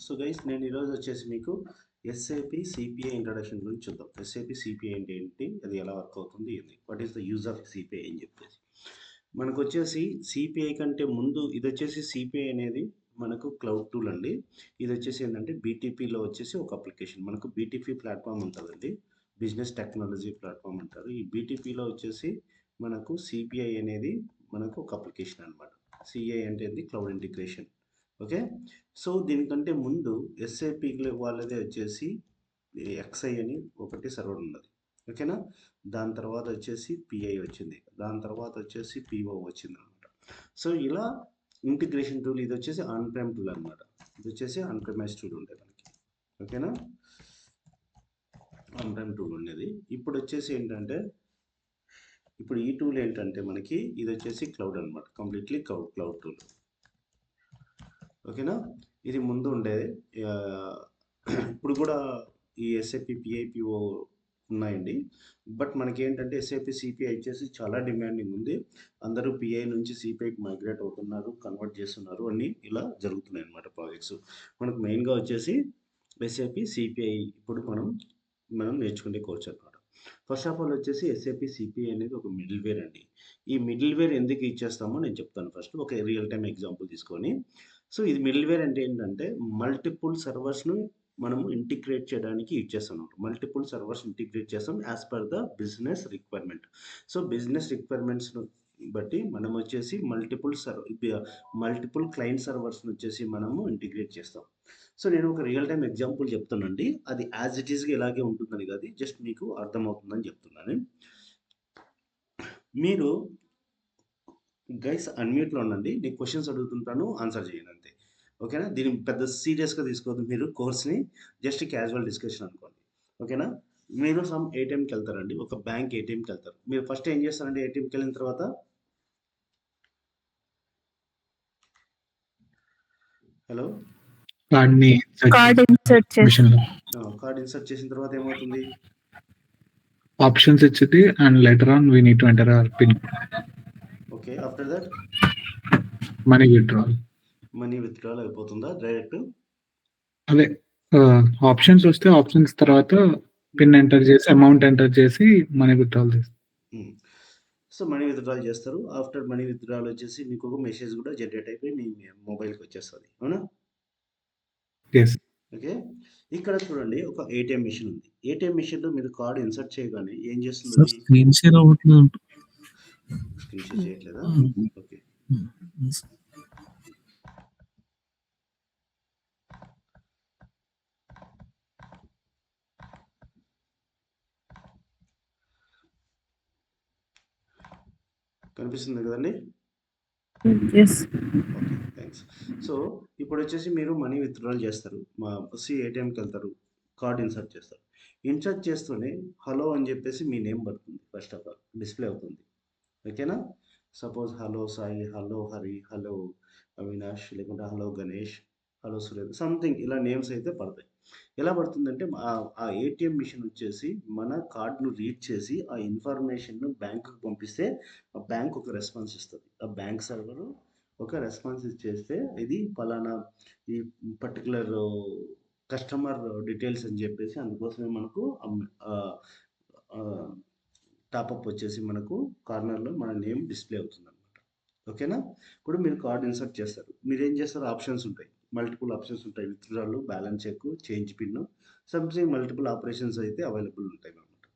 So guys నేను ఈరోజు వచ్చేసి మీకు ఎస్ఏపి సిపిఐ ఇంట్రడక్షన్ గురించి చూద్దాం. ఎస్ఏపి సిపిఐ అంటే ఏంటి, అది ఎలా వర్క్ అవుతుంది, ఏంటి, what is the use of CPI అని చెప్పేసి మనకు వచ్చేసి సిపిఐ కంటే ముందు ఇది వచ్చేసి సిపిఐ అనేది మనకు క్లౌడ్ టూల్ అండి. ఇది వచ్చేసి ఏంటంటే బీటీపీలో వచ్చేసి ఒక అప్లికేషన్. మనకు బీటీపీ ప్లాట్ఫామ్ ఉంటుందండి, బిజినెస్ టెక్నాలజీ ప్లాట్ఫామ్ అంటారు. ఈ బీటీపీలో వచ్చేసి మనకు సిపిఐ అనేది మనకు ఒక అప్లికేషన్ అనమాట. సిఐ అంటే క్లౌడ్ ఇంటిగ్రేషన్. ఓకే, సో దీనికంటే ముందు ఎస్ఏపి వాళ్ళదే వచ్చేసి ఎక్స్ఐ అని ఒకటి సర్వర్ ఉన్నది. ఓకేనా, దాని తర్వాత వచ్చేసి పిఐ వచ్చింది, దాని తర్వాత వచ్చేసి పిఓ వచ్చింది అనమాట. సో ఇలా ఇంటిగ్రేషన్ టూల్ ఇది వచ్చేసి ఆన్ ప్రైమ్ టూల్ అనమాట. ఇది వచ్చేసి ఆన్ ప్రైమైజ్ టూల్ ఉండేది మనకి. ఓకేనా, ఆన్ ప్రైమ్ టూల్ ఉండేది. ఇప్పుడు వచ్చేసి ఏంటంటే ఇప్పుడు ఈ టూల్ ఏంటంటే మనకి ఇది వచ్చేసి క్లౌడ్ అనమాట, కంప్లీట్లీ క్లౌడ్ టూల్. ఓకేనా, ఇది ముందు ఉండేది. ఇప్పుడు కూడా ఈ ఎస్ఏపి పిఐపిఓ ఉన్నాయండి. బట్ మనకి ఏంటంటే ఎస్ఏపి సిపిఐ వచ్చేసి చాలా డిమాండింగ్ ఉంది. అందరూ పిఐ నుంచి సిపిఐకి మైగ్రేట్ అవుతున్నారు, కన్వర్ట్ చేస్తున్నారు, అన్నీ ఇలా జరుగుతున్నాయి అన్నమాట ప్రాజెక్ట్స్. మనకు మెయిన్గా వచ్చేసి ఎస్ఏపి సిపిఐ ఇప్పుడు మనం నేర్చుకునే కోర్స్ అనమాట. ఫస్ట్ ఆఫ్ ఆల్ వచ్చేసి ఎస్ఏపి సిపిఐ అనేది ఒక మిడిల్ వేర్ అండి. ఈ మిడిల్ వేర్ ఎందుకు ఇచ్చేస్తామో నేను చెప్తాను. ఫస్ట్ ఒక రియల్ టైమ్ ఎగ్జాంపుల్ తీసుకొని, సో ఇది మిడిల్ వేర్ అంటే ఏంటంటే మల్టిపుల్ సర్వర్స్ను మనము ఇంటిగ్రేట్ చేయడానికి ఇచ్చేస్తాం. మల్టిపుల్ సర్వర్స్ ఇంటిగ్రేట్ చేస్తాం as per the business requirement. So business రిక్వైర్మెంట్స్ను బట్టి మనం వచ్చేసి మల్టిపుల్ క్లయింట్ సర్వర్స్ని వచ్చేసి మనము ఇంటిగ్రేట్ చేస్తాం. సో నేను ఒక రియల్ టైమ్ ఎగ్జాంపుల్ చెప్తానండి, అది యాజ్ ఇట్ ఈస్గా ఇలాగే ఉంటుందని కాదు, జస్ట్ మీకు అర్థమవుతుందని చెప్తున్నాను. మీరు గైస్ అన్మ్యూట్లో ఉండండి, నేను క్వశ్చన్స్ అడుగుతుంటాను, ఆన్సర్ చేయండి అంతే. ఓకేనా, దీన్ని పెద్ద సీరియస్గా తీసుకోవద్దు, మీరు కోర్స్ని జస్ట్ క్యాజువల్ డిస్కషన్ అనుకోండి. ఓకేనా, మీరు సమ్ ఏటీఎంకి వెళ్తారండి, ఒక బ్యాంక్ ఏటీఎంకి వెళ్తారు. మీరు ఫస్ట్ ఏం చేస్తారండి, ఏటీఎంకి వెళ్ళిన తర్వాత హలో కార్డ్ ఇన్సర్ట్ చేసిన తర్వాత ఏమవుతుంది, ఆప్షన్స్ ఇచ్చింది and later on we need to enter our pin. Okay, after that money withdrawal అయిపోతుందా డైరెక్ట్? అదే ఆప్షన్స్ వస్తే ఆప్షన్స్ తర్వాత పిన్ ఎంటర్ చేసి అమౌంట్ ఎంటర్ చేసి మనీ విత్డ్రాల్ చేస్తారు. సో మనీ విత్డ్రాల్ చేస్తారు. ఆఫ్టర్ మనీ విత్డ్రాల్ వచ్చేసి మీకు ఒక మెసేజ్ కూడా జనరేట్ అయిపోయి మీ మొబైల్కి వచ్చేస్తుంది, అవునా? ఓకే, ఇక్కడ చూడండి ఒక ఏటీఎం మిషన్ ఉంది. ఏటీఎం మిషన్లో మీరు కార్డు ఇన్సర్ట్ చేయగానే ఏం చేస్తుంది? స్క్రీన్ షేర్ చేయట్లేదా? ఓకే, కనిపిస్తుంది కదండి? Okay, thanks. సో ఇప్పుడు వచ్చేసి మీరు మనీ విత్డ్రాల్ చేస్తారు, ఏటీఎంకి వెళ్తారు, కార్డ్ ఇన్సర్ట్ చేస్తారు. ఇన్సర్ట్ చేస్తూనే హలో అని చెప్పేసి మీ నేమ్ పడుతుంది, ఫస్ట్ ఆఫ్ ఆల్ డిస్ప్లే అవుతుంది. ఓకేనా, suppose hello Sai, hello Hari, hello Avinash, లేకుంటే hello Ganesh, hello Surendra, something ఇలా నేమ్స్ అయితే పడతాయి. ఎలా పడుతుందంటే ఆ ఏటీఎం మిషన్ వచ్చేసి మన కార్డును రీడ్ చేసి ఆ ఇన్ఫర్మేషన్ను బ్యాంకుకు పంపిస్తే ఆ బ్యాంక్ ఒక రెస్పాన్స్ ఇస్తుంది. ఆ బ్యాంక్ సర్వర్ ఒక రెస్పాన్స్ ఇచ్చేస్తే ఇది ఫలానా ఈ పర్టికులర్ కస్టమర్ డీటెయిల్స్ అని చెప్పేసి అందుకోసమే మనకు టాపప్ వచ్చేసి మనకు కార్నర్లో మన నేమ్ డిస్ప్లే అవుతుంది అనమాట. ఓకేనా, ఇప్పుడు మీరు కార్డ్ ఇన్సర్ట్ చేస్తారు, మీరు ఏం చేస్తారు, ఆప్షన్స్ ఉంటాయి, మల్టిపుల్ ఆప్షన్స్ ఉంటాయి. Withdrawal, balance check, change pin, something multiple operations అయితే అవైలబుల్ ఉంటాయి అనమాట.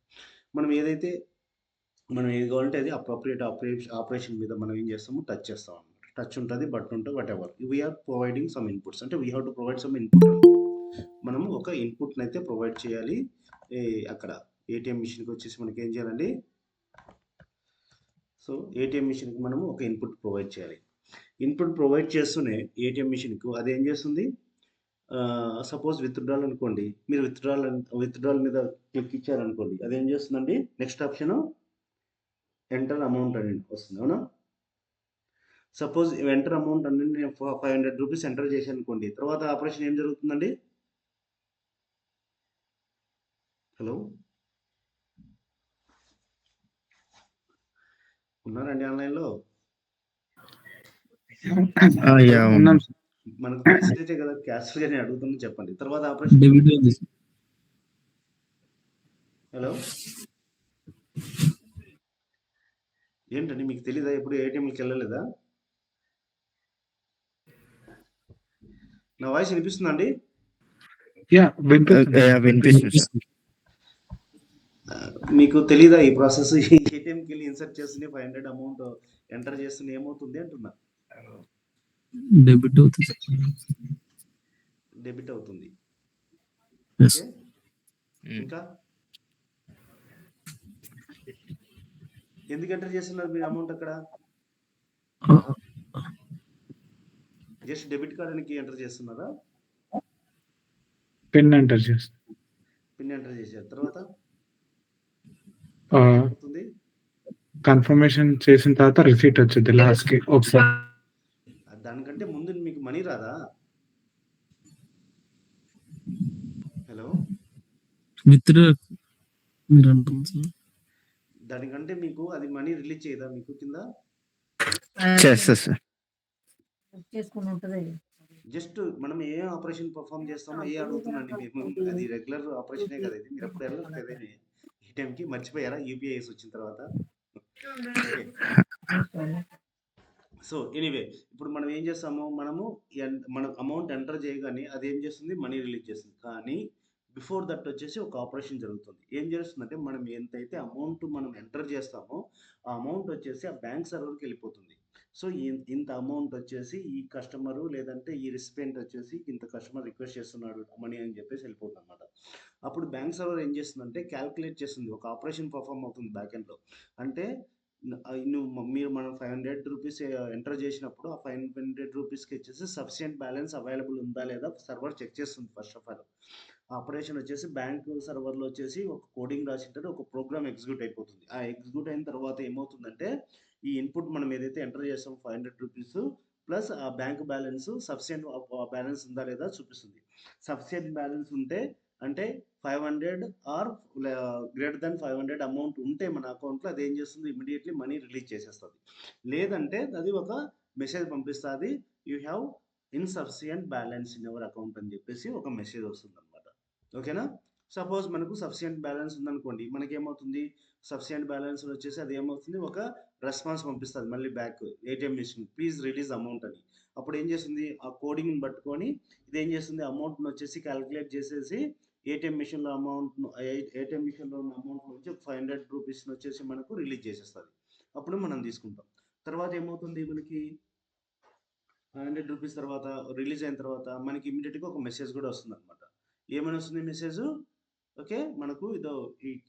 మనం ఏది కావాలంటే అది అప్రోప్రియేట్ ఆపరేషన్ మీద మనం ఏం చేస్తాము, టచ్ చేస్తాం అనమాట. టచ్ ఉంటుంది, బటన్ ఉంటుంది, whatever, we are providing some inputs, అంటే we have to provide some input. మనము ఒక ఇన్పుట్ని అయితే ప్రొవైడ్ చేయాలి. అక్కడ ఏటీఎం మిషన్కి వచ్చేసి మనకి ఏం చేయాలండి, సో ఏటీఎం మిషన్కి మనము ఒక ఇన్పుట్ ప్రొవైడ్ చేయాలి. ఇన్పుట్ ప్రొవైడ్ చేస్తూనే ఏటీఎం మిషన్కు అది ఏం చేస్తుంది, సపోజ్ విత్డ్రాల్ అనుకోండి, మీరు విత్డ్రాల్ మీద క్లిక్ ఇచ్చారనుకోండి, అది ఏం చేస్తుందండి, నెక్స్ట్ ఆప్షన్ ఎంటర్ అమౌంట్ అని వస్తుంది, అవునా? సపోజ్ ఎంటర్ అమౌంట్ అని నేను 500 రూపీస్ ఎంటర్ చేశాను అనుకోండి, తర్వాత ఆపరేషన్ ఏం జరుగుతుందండి? హలో, ఉన్నారండి ఆన్లైన్లో? ఉన్నాం. మనకు తెలిసినట్టే కదా, క్యాషువల్గా నేను అడుగుతున్నా, చెప్పండి. తర్వాత ఆపరేషన్. డెబిట్ ఉంది సార్. హలో, ఏంటండి మీకు తెలీదా? ఎప్పుడు ఏటీఎంకి వెళ్ళలేదా? నా వాయిస్ వినిపిస్తుందా అండి? వినిపిస్తుంది. మీకు తెలీదా ఈ ప్రాసెస్? ఏటీఎంకి వెళ్ళి ఇన్సర్ట్ చేస్తుంది 500 అమౌంట్ ఎంటర్ చేస్తుంది ఏమవుతుంది అంటున్నా. డెబిట్ అవుతుంది సార్. డెబిట్ అవుతుంది. Yes. ఓకే, ఇంకా ఎందుకు ఎంటర్ చేస్తున్నారు మీరు అమౌంట్ అక్కడ? జస్ట్ డెబిట్ కార్డుకి ఎంటర్ చేస్తున్నారా? పిన్ ఎంటర్ చేస్తాం. పిన్ ఎంటర్ చేశారు తర్వాత ఆ, అవుతుంది. కన్ఫర్మేషన్ చేసిన తర్వాత రిసీట్ వచ్చింది లాస్ట్ కి ఒకసారి. దానికంటే ముందు మీకు మనీ రాదా? హలో, విత్డ్రా మీరు అంటుంది సార్. దానికంటే మీకు అది మనీ రిలీజ్ చేయదా మీకు కింద? చేస్తా సార్. చేసుకుని ఉంటది. జస్ట్ మనం ఏ ఆపరేషన్ పర్ఫామ్ చేస్తామో ఏ అడుగుతున్నాండి మేము, అది రెగ్యులర్ ఆపరేషనే కదా ఇది. మీరు ఎప్పుడు వెళ్ళరు కదా ఏటీఎంకి, మర్చిపోయారా యూపీఐఎస్ వచ్చిన తర్వాత? సో ఎనీవే, ఇప్పుడు మనం ఏం చేస్తాము, మనం అమౌంట్ ఎంటర్ చేయగానే అది ఏం చేస్తుంది, మనీ రిలీజ్ చేస్తుంది. కానీ బిఫోర్ దట్ వచ్చేసి ఒక ఆపరేషన్ జరుగుతుంది. ఏం చేస్తుందంటే, మనం ఎంతైతే అమౌంట్ మనం ఎంటర్ చేస్తామో ఆ అమౌంట్ వచ్చేసి ఆ బ్యాంక్ సర్వర్కి వెళ్ళిపోతుంది. సో ఇంత అమౌంట్ వచ్చేసి ఈ కస్టమరు లేదంటే ఈ రిసిపెంట్ వచ్చేసి ఇంత కస్టమర్ రిక్వెస్ట్ చేస్తున్నాడు మనీ అని చెప్పేసి వెళ్ళిపోతుంది అనమాట. అప్పుడు బ్యాంక్ సర్వర్ ఏం చేస్తుందంటే క్యాల్కులేట్ చేస్తుంది, ఒక ఆపరేషన్ పర్ఫామ్ అవుతుంది బ్యాక్ ఎండ్లో. అంటే మీరు మనం 500 రూపీస్ ఎంటర్ చేసినప్పుడు ఆ 500 రూపీస్కి వచ్చేసి సఫిషియంట్ బ్యాలెన్స్ అవైలబుల్ ఉందా లేదా సర్వర్ చెక్ చేస్తుంది. ఫస్ట్ ఆఫ్ ఆల్ ఆపరేషన్ వచ్చేసి బ్యాంక్ సర్వర్లో వచ్చేసి ఒక కోడింగ్ రాసింటే ఒక ప్రోగ్రామ్ ఎగ్జిక్యూట్ అయిపోతుంది. ఆ ఎగ్జిక్యూట్ అయిన తర్వాత ఏమవుతుందంటే, ఈ ఇన్పుట్ మనం ఏదైతే ఎంటర్ చేస్తామో 500 రూపీస్ ప్లస్ ఆ బ్యాంక్ బ్యాలెన్స్ సఫిషియంట్ బ్యాలెన్స్ ఉందా లేదా చూపిస్తుంది. సఫిషియంట్ బ్యాలెన్స్ ఉంటే అంటే 500 ఆర్ గ్రేటర్ దెన్ 500 అమౌంట్ ఉంటే మన అకౌంట్లో అది ఏం చేస్తుంది, ఇమీడియట్లీ మనీ రిలీజ్ చేసేస్తుంది. లేదంటే అది ఒక మెసేజ్ పంపిస్తుంది, you have insufficient balance in your account అని చెప్పేసి ఒక మెసేజ్ వస్తుంది అనమాట. ఓకేనా? సపోజ్ మనకు సఫిషియంట్ బ్యాలెన్స్ ఉందనుకోండి, మనకేమవుతుంది, సఫిషియంట్ బ్యాలెన్స్ వచ్చేసి అది ఏమవుతుంది, ఒక రెస్పాన్స్ పంపిస్తుంది మళ్ళీ back ATM machine please release amount అని. అప్పుడు ఏం చేస్తుంది, ఆ కోడింగ్ని పట్టుకొని ఇది ఏం చేస్తుంది, అమౌంట్ని వచ్చేసి క్యాలిక్యులేట్ చేసేసి ఏటీఎం మిషన్లో ఏటీఎం మిషన్లో ఉన్న అమౌంట్ నుంచి 500 రూపీస్ని వచ్చేసి మనకు రిలీజ్ చేసేస్తుంది. అప్పుడు మనం తీసుకుంటాం. తర్వాత ఏమవుతుంది, మనకి 500 రూపీస్ తర్వాత రిలీజ్ అయిన తర్వాత మనకి ఇమీడియట్గా ఒక మెసేజ్ కూడా వస్తుంది అనమాట. ఏమని వస్తుంది మెసేజ్, ఓకే మనకు ఇదో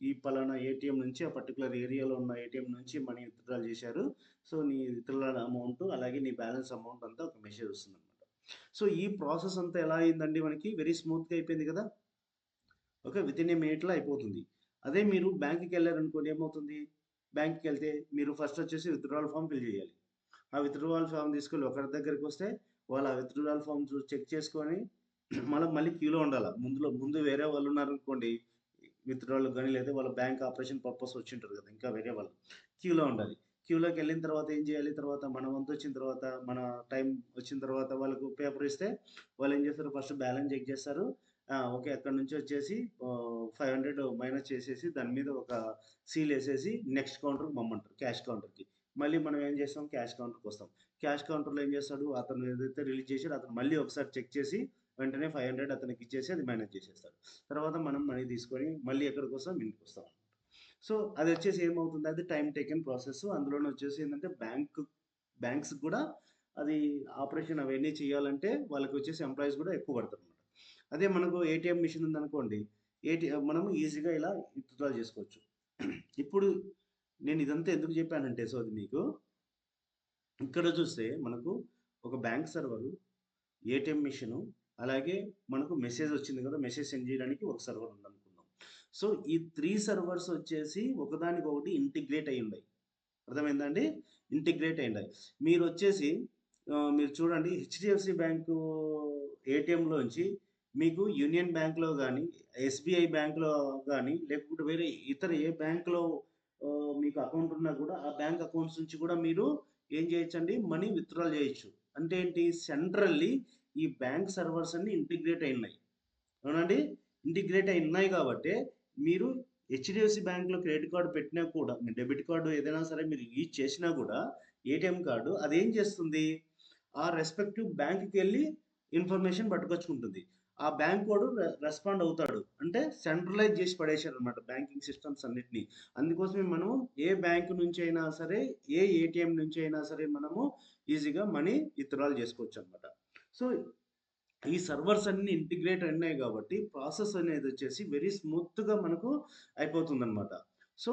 ఈ పలానా ఏటీఎం నుంచి ఆ పర్టికులర్ ఏరియాలో ఉన్న ఏటీఎం నుంచి మనీ విత్డ్రా చేశారు, సో నీ విత్డ్రా అమౌంట్ అలాగే నీ బ్యాలెన్స్ అమౌంట్ అంతా ఒక మెసేజ్ వస్తుంది అనమాట. సో ఈ ప్రాసెస్ అంతా ఎలా అయిందండి, మనకి వెరీ స్మూత్గా అయిపోయింది కదా. ఓకే, విత్ ఇన్ ఏ మినిట్లో అయిపోతుంది. అదే మీరు బ్యాంక్కి వెళ్ళారనుకోండి, ఏమవుతుంది, బ్యాంక్కి వెళ్తే మీరు ఫస్ట్ వచ్చేసి విత్డ్రావల్ ఫామ్ ఫిల్ చేయాలి. ఆ విత్డ్రావల్ ఫామ్ తీసుకొని ఒకరి దగ్గరికి వస్తే వాళ్ళు ఆ విత్డ్రావల్ ఫామ్ చెక్ చేసుకొని మళ్ళీ క్యూలో ఉండాలి. ముందు వేరే వాళ్ళు ఉన్నారనుకోండి, విత్డ్రావల్ కానీ లేదా వాళ్ళ బ్యాంక్ ఆపరేషన్ పర్పస్ వచ్చి ఉంటారు కదా, ఇంకా వేరే వాళ్ళు క్యూలో ఉండాలి. క్యూలోకి వెళ్ళిన తర్వాత ఏం చేయాలి, తర్వాత మన వంతు వచ్చిన తర్వాత మన టైం వచ్చిన తర్వాత వాళ్ళకు పేపర్ ఇస్తే వాళ్ళు ఏం చేస్తారు, ఫస్ట్ బ్యాలెన్స్ చెక్ చేస్తారు. ఓకే, అక్కడ నుంచి వచ్చేసి 500 మైనస్ చేసేసి దాని మీద ఒక సీల్ వేసేసి నెక్స్ట్ కౌంటర్కి పంపమంటారు, క్యాష్ కౌంటర్కి. మళ్ళీ మనం ఏం చేస్తాం, క్యాష్ కౌంటర్కి వస్తాం. క్యాష్ కౌంటర్లో ఏం చేస్తాడు, అతను ఏదైతే రిలీజ్ చేసాడో అతను మళ్ళీ ఒకసారి చెక్ చేసి వెంటనే 500 అతనికి ఇచ్చేసి అది మేనేజ్ చేసేస్తాడు. తర్వాత మనం మనీ తీసుకొని మళ్ళీ ఎక్కడికి వస్తాం, ఇంటికి వస్తాం. సో అది వచ్చేసి ఏమవుతుంది, అది టైం టేకెన్ ప్రాసెస్. అందులోనే వచ్చేసి ఏంటంటే బ్యాంక్స్ కూడా అది ఆపరేషన్ అవన్నీ చేయాలంటే వాళ్ళకి వచ్చేసి ఎంప్లాయీస్ కూడా ఎక్కువ పడతారు అనమాట. అదే మనకు ఏటీఎం మిషన్ ఉందనుకోండి, మనము ఈజీగా ఇలా విత్డ్రా చేసుకోవచ్చు. ఇప్పుడు నేను ఇదంతా ఎందుకు చెప్పానంటే, సో అది మీకు ఇక్కడ చూస్తే మనకు ఒక బ్యాంక్ సర్వరు, ఏటీఎం మిషను, అలాగే మనకు మెసేజ్ వచ్చింది కదా, మెసేజ్ సెండ్ చేయడానికి ఒక సర్వర్ ఉందనుకుందాం. సో ఈ 3 సర్వర్స్ వచ్చేసి ఒకదానికొకటి ఇంటిగ్రేట్ అయి ఉన్నాయి. అర్థమైందండి, ఇంటిగ్రేట్ అయి ఉన్నాయి. మీరు వచ్చేసి మీరు చూడండి, హెచ్డిఎఫ్సి బ్యాంకు ఏటీఎంలోంచి మీకు యూనియన్ బ్యాంక్లో కానీ, ఎస్బీఐ బ్యాంక్లో కానీ, లేకపోతే వేరే ఇతర ఏ బ్యాంక్లో మీకు అకౌంట్ ఉన్నా కూడా ఆ బ్యాంక్ అకౌంట్స్ నుంచి కూడా మీరు ఏం చేయొచ్చండి, మనీ విత్డ్రాల్ చేయొచ్చు. అంటే ఏంటి, సెంట్రల్లీ ఈ బ్యాంక్ సర్వర్స్ అన్ని ఇంటిగ్రేట్ అయినాయి. అవునండి, ఇంటిగ్రేట్ అయినాయి కాబట్టి మీరు హెచ్డిఎఫ్సి బ్యాంక్లో క్రెడిట్ కార్డు పెట్టినా కూడా, మీ డెబిట్ కార్డు ఏదైనా సరే మీరు యూజ్ చేసినా కూడా ఏటీఎం కార్డు అదేం చేస్తుంది, ఆ రెస్పెక్టివ్ బ్యాంక్కి వెళ్ళి ఇన్ఫర్మేషన్ పట్టుకొచ్చుకుంటుంది. ఆ బ్యాంక్ వాడు రెస్పాండ్ అవుతాడు. అంటే సెంట్రలైజ్ చేసి పడేశారు అనమాట బ్యాంకింగ్ సిస్టమ్స్ అన్నిటినీ. అందుకోసమే మనం ఏ బ్యాంక్ నుంచి అయినా సరే, ఏ ఏటీఎం నుంచి అయినా సరే మనము ఈజీగా మనీ విత్డ్రాల్ చేసుకోవచ్చు అనమాట. సో ఈ సర్వర్స్ అన్ని ఇంటిగ్రేట్ అయినాయి కాబట్టి ప్రాసెస్ అనేది వచ్చేసి వెరీ స్మూత్గా మనకు అయిపోతుంది అనమాట. సో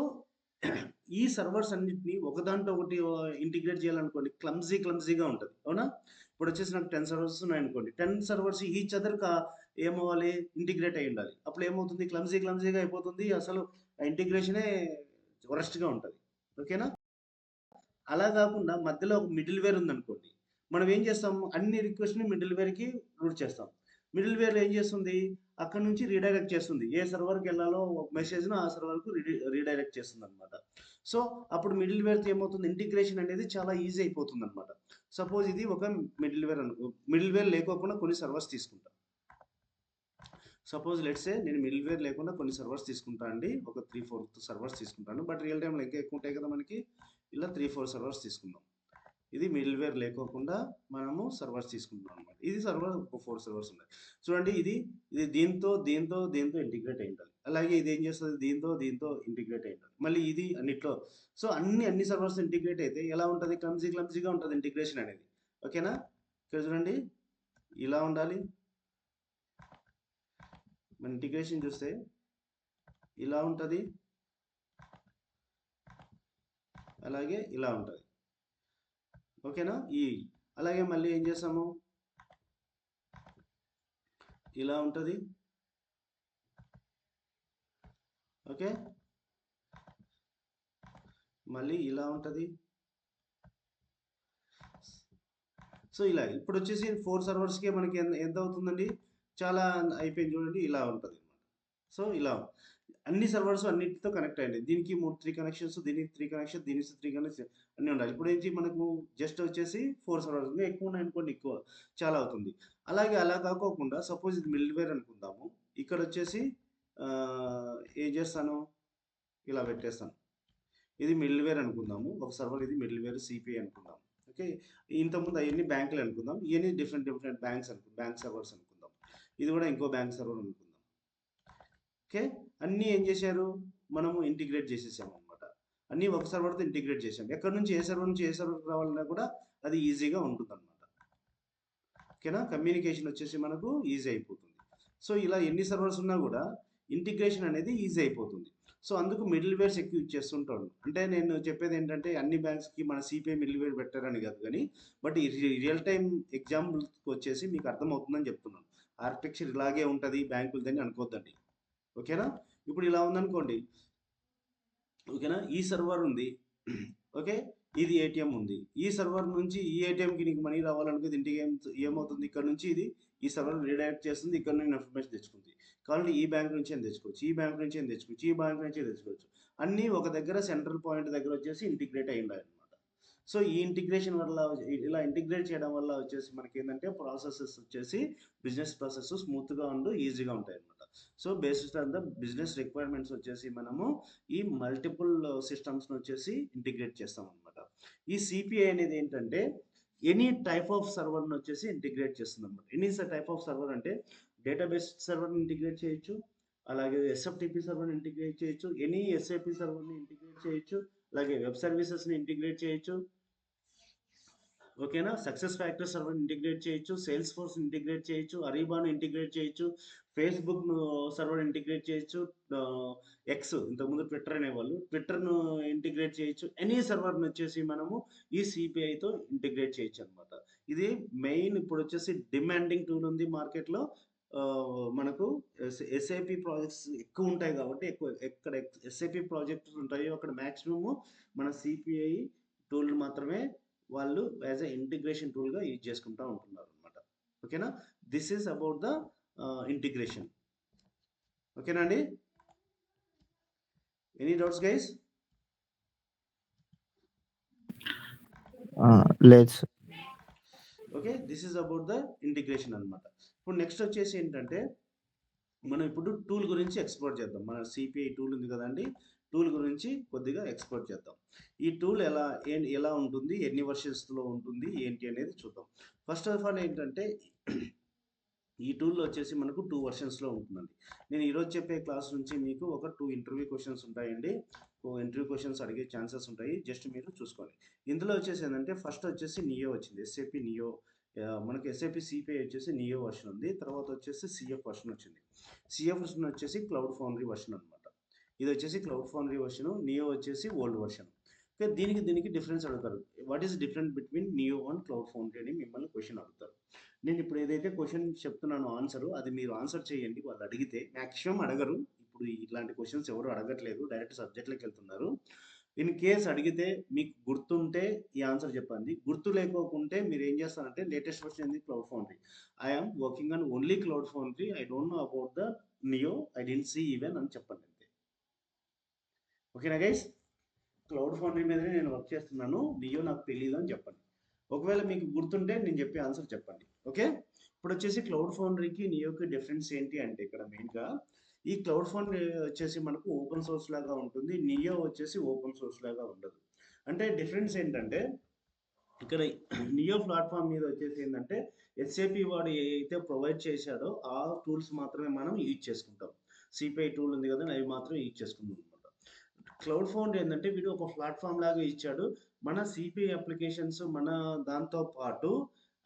ఈ సర్వర్స్ అన్నిటిని ఒకదాంతో ఒకటి ఇంటిగ్రేట్ చేయాలనుకోండి, క్లమ్జీగా ఉంటుంది. అవునా, ఇప్పుడు వచ్చేసి నాకు 10 సర్వర్స్ ఉన్నాయనుకోండి, 10 సర్వర్స్ ఈచ్ అదర్ ఏమవ్వాలి, ఇంటిగ్రేట్ అయి ఉండాలి. అప్పుడు ఏమవుతుంది, క్లమ్జీగా అయిపోతుంది. అసలు ఇంటిగ్రేషనే వరస్ట్గా ఉంటుంది. ఓకేనా, అలా కాకుండా మధ్యలో ఒక మిడిల్ వేర్ ఉందనుకోండి, మనం ఏం చేస్తాం, అన్ని రిక్వెస్ట్ని మిడిల్ వేర్కి రూట్ చేస్తాం. మిడిల్ వేర్ ఏం చేస్తుంది, అక్కడ నుంచి రీడైరెక్ట్ చేస్తుంది. ఏ సర్వర్కి వెళ్ళాలో మెసేజ్ను ఆ సర్వర్కు రీడైరెక్ట్ చేస్తుంది అనమాట. సో అప్పుడు మిడిల్ వేర్తో ఏమవుతుంది, ఇంటిగ్రేషన్ అనేది చాలా ఈజీ అయిపోతుంది అనమాట. సపోజ్ ఇది ఒక మిడిల్ వేర్ అనుకో, మిడిల్ వేర్ లేకోకుండా కొన్ని సర్వర్స్ తీసుకుంటా. సపోజ్ లెట్సే నేను మిడిల్ వేర్ లేకుండా కొన్ని సర్వర్స్ తీసుకుంటా అండి, ఒక 3-4 సర్వర్స్ తీసుకుంటాను. బట్ రియల్ టైంలో ఇంకా ఎక్కువ ఉంటాయి కదా మనకి, ఇలా 3-4 సర్వర్స్ తీసుకుందాం. ఇది మిడిల్ వేర్ లేకోకుండా మనము సర్వర్స్ తీసుకుంటున్నాం అనమాట. ఇది సర్వర్ ఒక 4 సర్వర్స్ ఉన్నాయి చూడండి. ఇది దీంతో ఇంటిగ్రేట్ అయి ఉంటుంది. అలాగే ఇది ఏం చేస్తుంది, దీంతో ఇంటిగ్రేట్ అయి ఉంటుంది. మళ్ళీ ఇది అన్నిట్లో. సో అన్ని సర్వర్స్ ఇంటిగ్రేట్ అయితే ఎలా ఉంటుంది, క్లమ్జీగా ఉంటుంది ఇంటిగ్రేషన్ అనేది. ఓకేనా, ఇక్కడ చూడండి ఇలా ఉండాలి. మన ఇంటిగ్రేషన్ చూస్తే ఇలా ఉంటుంది, అలాగే ఇలా ఉంటుంది. ఓకేనా, అలాగే మళ్ళీ ఏం చేస్తాము, ఇలా ఉంటుంది. ఓకే, మళ్ళీ ఇలా ఉంటుంది. సో ఇలా ఇప్పుడు వచ్చేసి 4 సర్వర్స్కే మనకి ఎంత అవుతుందండి, చాలా అయిపోయింది చూడండి. ఇలా ఉంటుంది అనమాట. సో ఇలా అన్ని సర్వర్స్ అన్నిటితో కనెక్ట్ అయ్యింది. దీనికి 3 కనెక్షన్స్, దీనికి 3 కనెక్షన్, దీనికి 3 కనెక్షన్ అన్నీ ఉండాలి. ఇప్పుడు ఏంటి మనకు జస్ట్ వచ్చేసి 4 సర్వర్స్, ఇంకా ఎక్కువ ఉన్నాయి అనుకోండి, ఎక్కువ చాలా అవుతుంది. అలాగే అలా కాకోకుండా సపోజ్ ఇది మిడిల్ వేర్ అనుకుందాము. ఇక్కడ వచ్చేసి ఏం చేస్తాను, ఇలా పెట్టేస్తాను. ఇది మిడిల్ వేర్ అనుకుందాము, ఒక సర్వర్, ఇది మిడిల్ వేర్ సిపిఐ అనుకుందాం. ఓకే, ఇంతకుముందు అవన్నీ బ్యాంకులు అనుకుందాం, ఇవన్నీ డిఫరెంట్ బ్యాంక్ సర్వర్స్ అనుకుందాం. ఇది కూడా ఇంకో బ్యాంక్ సర్వర్ అనుకుందాం. ఓకే, అన్నీ ఏం చేశారు, మనము ఇంటిగ్రేట్ చేసేసాము అనమాట. అన్నీ ఒక సర్వర్తో ఇంటిగ్రేట్ చేసాము. ఎక్కడి నుంచి ఏ సర్వర్ నుంచి ఏ సర్వర్కి రావాలన్నా కూడా అది ఈజీగా ఉంటుంది అనమాట. ఓకేనా, కమ్యూనికేషన్ వచ్చేసి మనకు ఈజీ అయిపోతుంది. సో ఇలా ఎన్ని సర్వర్స్ ఉన్నా కూడా ఇంటిగ్రేషన్ అనేది ఈజీ అయిపోతుంది. సో అందుకు మిడిల్ వేర్స్ ఎక్కువ యూజ్ చేస్తుంటాడు. అంటే నేను చెప్పేది ఏంటంటే అన్ని బ్యాంక్స్కి మన సిపిఐ మిడిల్ వేర్ పెట్టారని కాదు కానీ, బట్ ఈ రియల్ టైం ఎగ్జాంపుల్కి వచ్చేసి మీకు అర్థమవుతుందని చెప్తున్నాను. ఆర్కిటెక్చర్ ఇలాగే ఉంటుంది బ్యాంకులదని అనుకోద్దండి. ఓకేనా, ఇప్పుడు ఇలా ఉందనుకోండి. ఓకేనా, ఈ సర్వర్ ఉంది. ఓకే, ఇది ఏటీఎం ఉంది. ఈ సర్వర్ నుంచి ఈ ఏటీఎంకి నీకు మనీ రావాలనుకుంది, ఇంటికి ఏమవుతుంది, ఇక్కడ నుంచి ఇది ఈ సర్వర్ రీడైరెక్ట్ చేస్తుంది, ఇక్కడ నుంచి ఇన్ఫర్మేషన్ తెచ్చుకుంది. కాబట్టి ఈ బ్యాంక్ నుంచి ఏం తెచ్చుకోవచ్చు, ఈ బ్యాంక్ నుంచి ఏం తెచ్చుకోవచ్చు, ఈ బ్యాంక్ నుంచి తెచ్చుకోవచ్చు. అన్నీ ఒక దగ్గర సెంట్రల్ పాయింట్ దగ్గర వచ్చేసి ఇంటిగ్రేట్ అయి ఉండాలి అనమాట. సో ఈ ఇంటిగ్రేషన్ వల్ల, ఇలా ఇంటిగ్రేట్ చేయడం వల్ల వచ్చేసి మనకి ఏంటంటే ప్రాసెసెస్ వచ్చేసి బిజినెస్ ప్రాసెస్ స్మూత్గా ఉండు ఈజీగా ఉంటాయి అనమాట. So based on the business requirements వచ్చేసి మనము ఈ మల్టిపుల్ సిస్టమ్స్ని వచ్చేసి ఇంటిగ్రేట్ చేస్తాం అనమాట. ఈ సిపిఐ అనేది ఏంటంటే ఎనీ టైప్ ఆఫ్ సర్వర్ని వచ్చేసి ఇంటిగ్రేట్ చేస్తుంది అనమాట. ఎనీ టైప్ ఆఫ్ సర్వర్ అంటే డేటాబేస్ సర్వర్ని ఇంటిగ్రేట్ చేయొచ్చు, అలాగే ఎస్ఎఫ్టిపి సర్వర్ని ఇంటిగ్రేట్ చేయొచ్చు, ఎనీ ఎస్ఏపి సర్వర్ని ఇంటిగ్రేట్ చేయొచ్చు, అలాగే వెబ్ సర్వీసెస్ని ఇంటిగ్రేట్ చేయొచ్చు. ఓకేనా, సక్సెస్ ఫ్యాక్టర్ సర్వర్ని ఇంటిగ్రేట్ చేయొచ్చు, సేల్స్ ఫోర్స్ ఇంటిగ్రేట్ చేయొచ్చు, అరీబాను ఇంటిగ్రేట్ చేయొచ్చు, ఫేస్బుక్ సర్వర్ ఇంటిగ్రేట్ చేయొచ్చు, ఎక్స్ ఇంతకుముందు ట్విట్టర్ అనేవాళ్ళు, ట్విట్టర్ను ఇంటిగ్రేట్ చేయొచ్చు. ఎనీ సర్వర్ని వచ్చేసి మనము ఈ సిపిఐతో ఇంటిగ్రేట్ చేయొచ్చు అనమాట. ఇది మెయిన్ ఇప్పుడు వచ్చేసి డిమాండింగ్ టూల్ ఉంది మార్కెట్లో. మనకు ఎస్ఐపి ప్రాజెక్ట్స్ ఎక్కువ ఉంటాయి కాబట్టి, ఎక్కడ ఎస్ఐపి ప్రాజెక్ట్స్ ఉంటాయో అక్కడ మ్యాక్సిమము మన సిపిఐ టూల్ మాత్రమే వాళ్ళు యాజ్ ఎ ఇంటిగ్రేషన్ టూల్గా యూజ్ చేసుకుంటూ ఉంటున్నారు అనమాట. ఓకేనా, this is about the integration. ఓకేనా అండి, ఎనీ డౌట్స్ గైస్? లేదు. Okay. Okay, this is about the integration అనమాట. ఇప్పుడు నెక్స్ట్ వచ్చేసి ఏంటంటే మనం ఇప్పుడు టూల్ గురించి ఎక్స్ప్లోర్ చేద్దాం. మన సిపిఐ టూల్ ఉంది కదండి, టూల్ గురించి కొద్దిగా ఎక్స్ప్లోర్ చేద్దాం. ఈ టూల్ ఎలా ఉంటుంది, ఎన్ని వర్షన్స్లో ఉంటుంది ఏంటి అనేది చూద్దాం. ఫస్ట్ ఆఫ్ ఆల్ ఏంటంటే ఈ టూల్లో వచ్చేసి మనకు 2 వర్షన్స్లో ఉంటుందండి. నేను ఈరోజు చెప్పే క్లాస్ నుంచి మీకు ఒక 2 ఇంటర్వ్యూ క్వశ్చన్స్ ఉంటాయండి. ఇంటర్వ్యూ క్వశ్చన్స్ అడిగే ఛాన్సెస్ ఉంటాయి, జస్ట్ మీరు చూసుకోండి. ఇందులో వచ్చేసి ఏంటంటే ఫస్ట్ వచ్చేసి నియో వచ్చింది, ఎస్ఏపి నియో. మనకి ఎస్ఏపి సిపిఐ వచ్చేసి నియో వర్షన్ ఉంది, తర్వాత వచ్చేసి సిఎఫ్ వర్షన్ వచ్చింది. సిఎఫ్ వర్షన్ వచ్చేసి క్లౌడ్ ఫౌండరీ వర్షన్ అనమాట. ఇది వచ్చేసి క్లౌడ్ ఫౌండరీ వర్షన్, నియో వచ్చేసి ఓల్డ్ వర్షన్. ఓకే, దీనికి డిఫరెన్స్ అడుగుతారు. What is different between neo and cloud foundry అని మిమ్మల్ని క్వశ్చన్ అడుగుతారు. నేను ఇప్పుడు ఏదైతే క్వశ్చన్ చెప్తున్నానో ఆన్సర్, అది మీరు ఆన్సర్ చేయండి. వాళ్ళు అడిగితే మ్యాక్సిమం అడగరు, ఇప్పుడు ఇట్లాంటి క్వశ్చన్స్ ఎవరు అడగట్లేదు, డైరెక్ట్ సబ్జెక్ట్లోకి వెళ్తున్నారు. ఇన్ కేస్ అడిగితే మీకు గుర్తుంటే ఈ ఆన్సర్ చెప్పండి, గుర్తు లేకోకుంటే మీరు ఏం చేస్తారంటే లేటెస్ట్ వర్షన్ ఏంది Cloud Foundry. I'm working on only Cloud Foundry, I don't know about the Neo, I didn't see even అని చెప్పండి అంతే. ఓకేనా గైస్, క్లౌడ్ ఫౌండరీ మీదనే నేను వర్క్ చేస్తున్నాను, నియో నాకు తెలియదు అని చెప్పండి. ఒకవేళ మీకు గుర్తుంటే నేను చెప్పే ఆన్సర్ చెప్పండి. ఓకే, ఇప్పుడు వచ్చేసి క్లౌడ్ ఫౌండరీకి నియోకి డిఫరెన్స్ ఏంటి అంటే ఇక్కడ మెయిన్గా ఈ క్లౌడ్ ఫౌండరీ వచ్చేసి మనకు ఓపెన్ సోర్స్ లాగా ఉంటుంది, నియో వచ్చేసి ఓపెన్ సోర్స్ లాగా ఉండదు. అంటే డిఫరెన్స్ ఏంటంటే ఇక్కడ నియో ప్లాట్ఫామ్ మీద వచ్చేసి ఏంటంటే ఎస్ఏపి వాడు ఏదైతే ప్రొవైడ్ చేశాడో ఆ టూల్స్ మాత్రమే మనం యూజ్ చేసుకుంటాం. సిపిఐ టూల్ ఉంది కదా, అవి మాత్రం యూజ్ చేసుకుంటాం అనమాట. క్లౌడ్ ఫౌండరీ ఏంటంటే వీడు ఒక ప్లాట్ఫామ్ లాగా ఇచ్చాడు, మన సిపిఐ అప్లికేషన్స్ మన దాంతో పాటు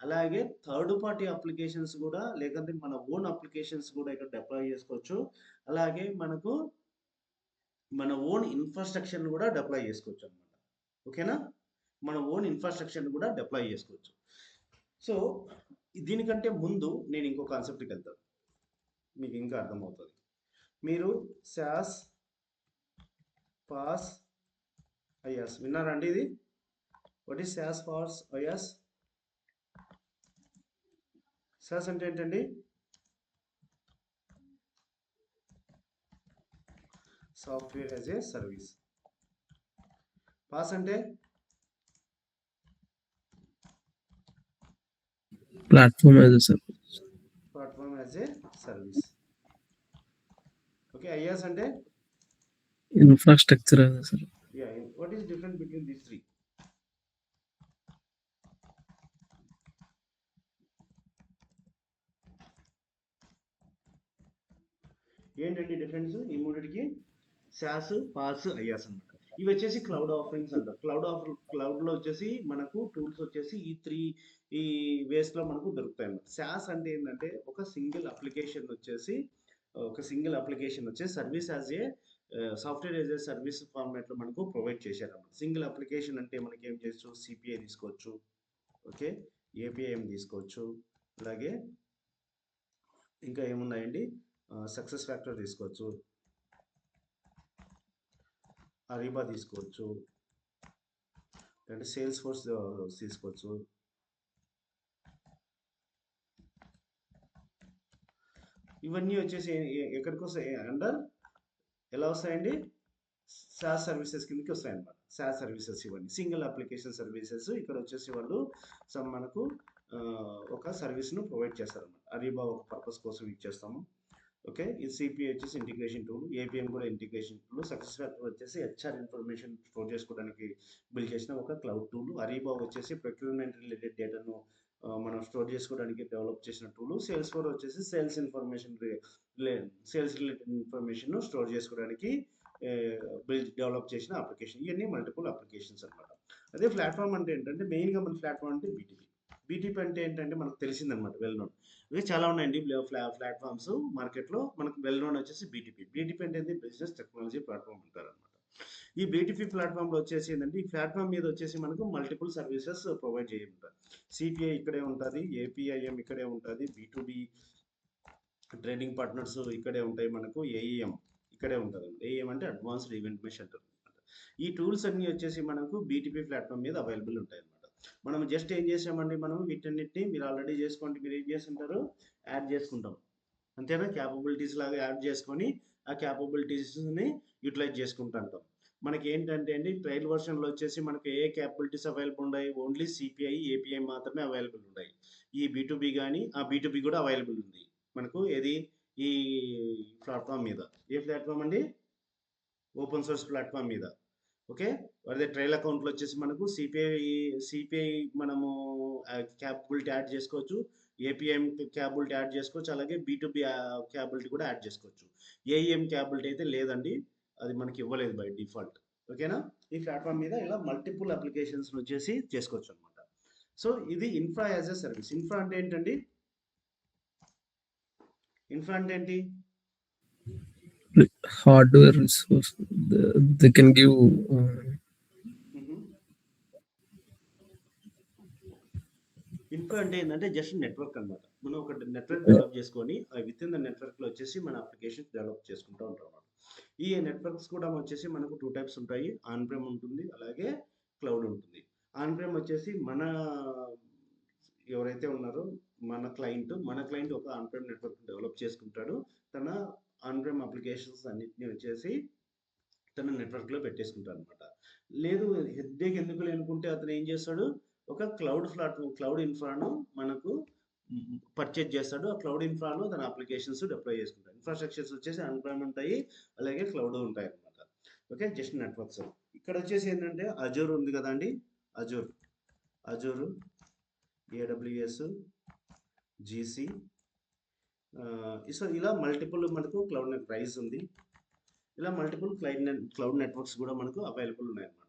అలాగే థర్డ్ పార్టీ అప్లికేషన్స్ కూడా, లేకపోతే మన ఓన్ అప్లికేషన్స్ కూడా ఇక్కడ డిప్లాయ్ చేసుకోవచ్చు. అలాగే మనకు మన ఓన్ ఇన్ఫ్రాస్ట్రక్చర్ కూడా డిప్లాయ్ చేసుకోవచ్చు అనమాట. ఓకేనా, మన ఓన్ ఇన్ఫ్రాస్ట్రక్చర్ కూడా డిప్లాయ్ చేసుకోవచ్చు. సో దీనికంటే ముందు నేను ఇంకో కాన్సెప్ట్కి వెళ్తాను, మీకు ఇంకా అర్థమవుతుంది. మీరు SaaS PaaS IaaS విన్నారా అండి? ఇది what is SaaS PaaS IaaS? SaaS అంటే ఏంటండి? Software as a service. PaaS అంటే platform as a service. Platform as a service. Okay, IaaS అంటే infrastructure as a service. yeah, what is different between these three? ఏంటండి difference ఈ మూడిటికి? SaaS PaaS IaaS అన్నమాట. ఇవి వచ్చేసి క్లౌడ్ ఆఫరింగ్స్ అంటారు. క్లౌడ్లో వచ్చేసి మనకు టూల్స్ వచ్చేసి ఈ వేస్లో మనకు దొరుకుతాయి అన్నమాట. SaaS అంటే ఏంటంటే ఒక సింగిల్ అప్లికేషన్ వచ్చేసి service as a software as a service ఫార్మాట్లో మనకు ప్రొవైడ్ చేశారన్నమాట. సింగిల్ అప్లికేషన్ అంటే మనకి ఏం చేయొచ్చు, సిపిఐ తీసుకోవచ్చు, ఓకే, ఏపీఐఎం తీసుకోవచ్చు, అలాగే ఇంకా ఏమున్నాయండి, సక్సెస్ ఫ్యాక్టర్ తీసుకోవచ్చు, అరీబా తీసుకోవచ్చు, అంటే సేల్స్ ఫోర్స్ తీసుకోవచ్చు. ఇవన్నీ వచ్చేసి ఎక్కడికి వస్తాయి, అండర్ ఎలా వస్తాయండి, SaaS సర్వీసెస్ కిందకి వస్తాయి అన్నమాట. SaaS సర్వీసెస్ ఇవన్నీ సింగిల్ అప్లికేషన్ సర్వీసెస్. ఇక్కడ వచ్చేసి వాళ్ళు మనకు ఒక సర్వీస్ను ప్రొవైడ్ చేస్తారన్నమాట. అరీబా ఒక పర్పస్ కోసం ఇచ్చేస్తాము. ఓకే, ఈ సిపిఐ వచ్చేసి ఇంటిగ్రేషన్ టూల్, ఏపీఎం కూడా ఇంటిగ్రేషన్ టూల్, సక్సెస్ ఫ్యాక్టర్ వచ్చేసి హెచ్ఆర్ ఇన్ఫర్మేషన్ స్టోర్ చేసుకోవడానికి బిల్డ్ చేసిన ఒక క్లౌడ్ టూల్, అరీబా వచ్చేసి ప్రొక్యూర్మెంట్ రిలేటెడ్ డేటాను మనం స్టోర్ చేసుకోవడానికి డెవలప్ చేసిన టూల్, సేల్స్ ఫోర్స్ వచ్చేసి సేల్స్ రిలేటెడ్ ఇన్ఫర్మేషన్ స్టోర్ చేసుకోవడానికి డెవలప్ చేసిన అప్లికేషన్. ఇవన్నీ మల్టిపుల్ అప్లికేషన్స్ అనమాట. అదే ప్లాట్ఫామ్ అంటే ఏంటంటే మెయిన్గా మన ప్లాట్ఫామ్ అంటే బీటీపీ అంటే ఏంటంటే మనకు తెలిసిందనమాట, వెల్ నోన్. ఇవి చాలా ఉన్నాయండి ప్లాట్ఫామ్స్ మార్కెట్లో. మనకు వెల్ నోన్ వచ్చేసి బీటీపీ అంటే ఏంటి, బిజినెస్ టెక్నాలజీ ప్లాట్ఫామ్ అంటారు అనమాట. ఈ బీటీపీ ప్లాట్ఫామ్లో వచ్చేసి ఏంటంటే ఈ ప్లాట్ఫామ్ మీద వచ్చేసి మనకు మల్టిపుల్ సర్వీసెస్ ప్రొవైడ్ చేయమంటారు. సిపిఐ ఇక్కడే ఉంటుంది, ఏపీఐఎం ఇక్కడే ఉంటుంది, B2B ట్రేడింగ్ పార్ట్నర్స్ ఇక్కడే ఉంటాయి, మనకు ఏఈఎం ఇక్కడే ఉంటుంది. ఏఈఎం అంటే అడ్వాన్స్డ్ ఈవెంట్ మెష్ అంటారు. ఈ టూల్స్ అన్నీ వచ్చేసి మనకు బీటీపీ ప్లాట్ఫామ్ మీద అవైలబుల్ ఉంటాయి అన్నమాట. మనం జస్ట్ ఏం చేసామండి, మనం వీటన్నిటిని మీరు ఆల్రెడీ చేసుకోండి, మీరు ఏం చేస్తుంటారు, యాడ్ చేసుకుంటాం అంతేనా, క్యాపబిలిటీస్ లాగా యాడ్ చేసుకొని ఆ క్యాపబిలిటీస్ని యూటిలైజ్ చేసుకుంటూ ఉంటాం. మనకి ఏంటంటే అండి ట్రయల్ వర్షన్లో వచ్చేసి మనకు ఏ క్యాపబిలిటీస్ అవైలబుల్ ఉన్నాయి, ఓన్లీ సిపిఐ ఏపీఐ మాత్రమే అవైలబుల్ ఉన్నాయి. ఈ బి2బి కానీ ఆ బి2బి కూడా అవైలబుల్ ఉంది మనకు. ఏది ఈ ప్లాట్ఫామ్ మీద, ఏ ప్లాట్ఫామ్ అండి, ఓపెన్ సోర్స్ ప్లాట్ఫామ్ మీద. ఓకే, అదే ట్రయల్ అకౌంట్లో వచ్చేసి మనకు సిపిఐ మనము క్యాపబిలిటీ యాడ్ చేసుకోవచ్చు, ఏపీఎం క్యాపబిలిటీ యాడ్ చేసుకోవచ్చు, అలాగే బి2బి క్యాపబిలిటీ కూడా యాడ్ చేసుకోవచ్చు. ఏఈఎం క్యాపబిలిటీ అయితే లేదండి, అది మనకి ఇవ్వలేదు బై డిఫాల్ట్. ఓకేనా, ఈ ప్లాట్ఫామ్ మీద ఇలా మల్టిపుల్ అప్లికేషన్స్ వచ్చేసి చేసుకోవచ్చు అనమాట. సో ఇది infra as a service. Infra అంటే ఏంటండి, ఇన్ఫ్రా అంటే ఏంటి, hardware resource. They can give infra అంటే ఏంటంటే జస్ట్ నెట్వర్క్ అనమాట. మనం ఒక నెట్వర్క్ డెవలప్ చేసుకొని విత్ ఇన్ ద నెట్వర్క్లో వచ్చేసి మన అప్లికేషన్స్ డెవలప్ చేసుకుంటూ ఉంటాం అన్నమాట. ఈ నెట్వర్క్స్ కూడా వచ్చేసి మనకు 2 టైప్స్ ఉంటాయి. ఆన్ ప్రెమ్ ఉంటుంది, అలాగే క్లౌడ్ ఉంటుంది. ఆన్ ప్రెమ్ వచ్చేసి మన ఎవరైతే ఉన్నారో మన క్లయింట్ ఒక ఆన్ ప్రెమ్ నెట్వర్క్ డెవలప్ చేసుకుంటాడు. తన ఆన్ ప్రెమ్ అప్లికేషన్స్ అన్నిటిని వచ్చేసి తన నెట్వర్క్లో పెట్టేసుకుంటాడు అనమాట. లేదు హెడ్ఏక్ ఎందుకు లేనుకుంటే అతను ఏం చేస్తాడు, ఒక క్లౌడ్ ఇన్ఫ్రాను మనకు పర్చేజ్ చేస్తాడు. ఆ క్లౌడ్ ఇన్ఫ్రాలో తన అప్లికేషన్స్ డిప్లాయ్ చేసుకుంటాడు. ఇన్ఫ్రాస్ట్రక్చర్స్ వచ్చేసి ఆన్ ప్రైమ్ ఉంటాయి, అలాగే క్లౌడ్ ఉంటాయి అనమాట. Okay, just networks. ఇక్కడ వచ్చేసి ఏంటంటే అజూర్ ఉంది కదా అండి, అజూర్, ఏడబ్ల్యూఎస్, జీసీ, సో ఇలా మల్టిపుల్ మనకు రైజ్ ఉంది. ఇలా మల్టిపుల్ క్లౌడ్ నెట్వర్క్స్ కూడా మనకు అవైలబుల్ ఉన్నాయి అనమాట.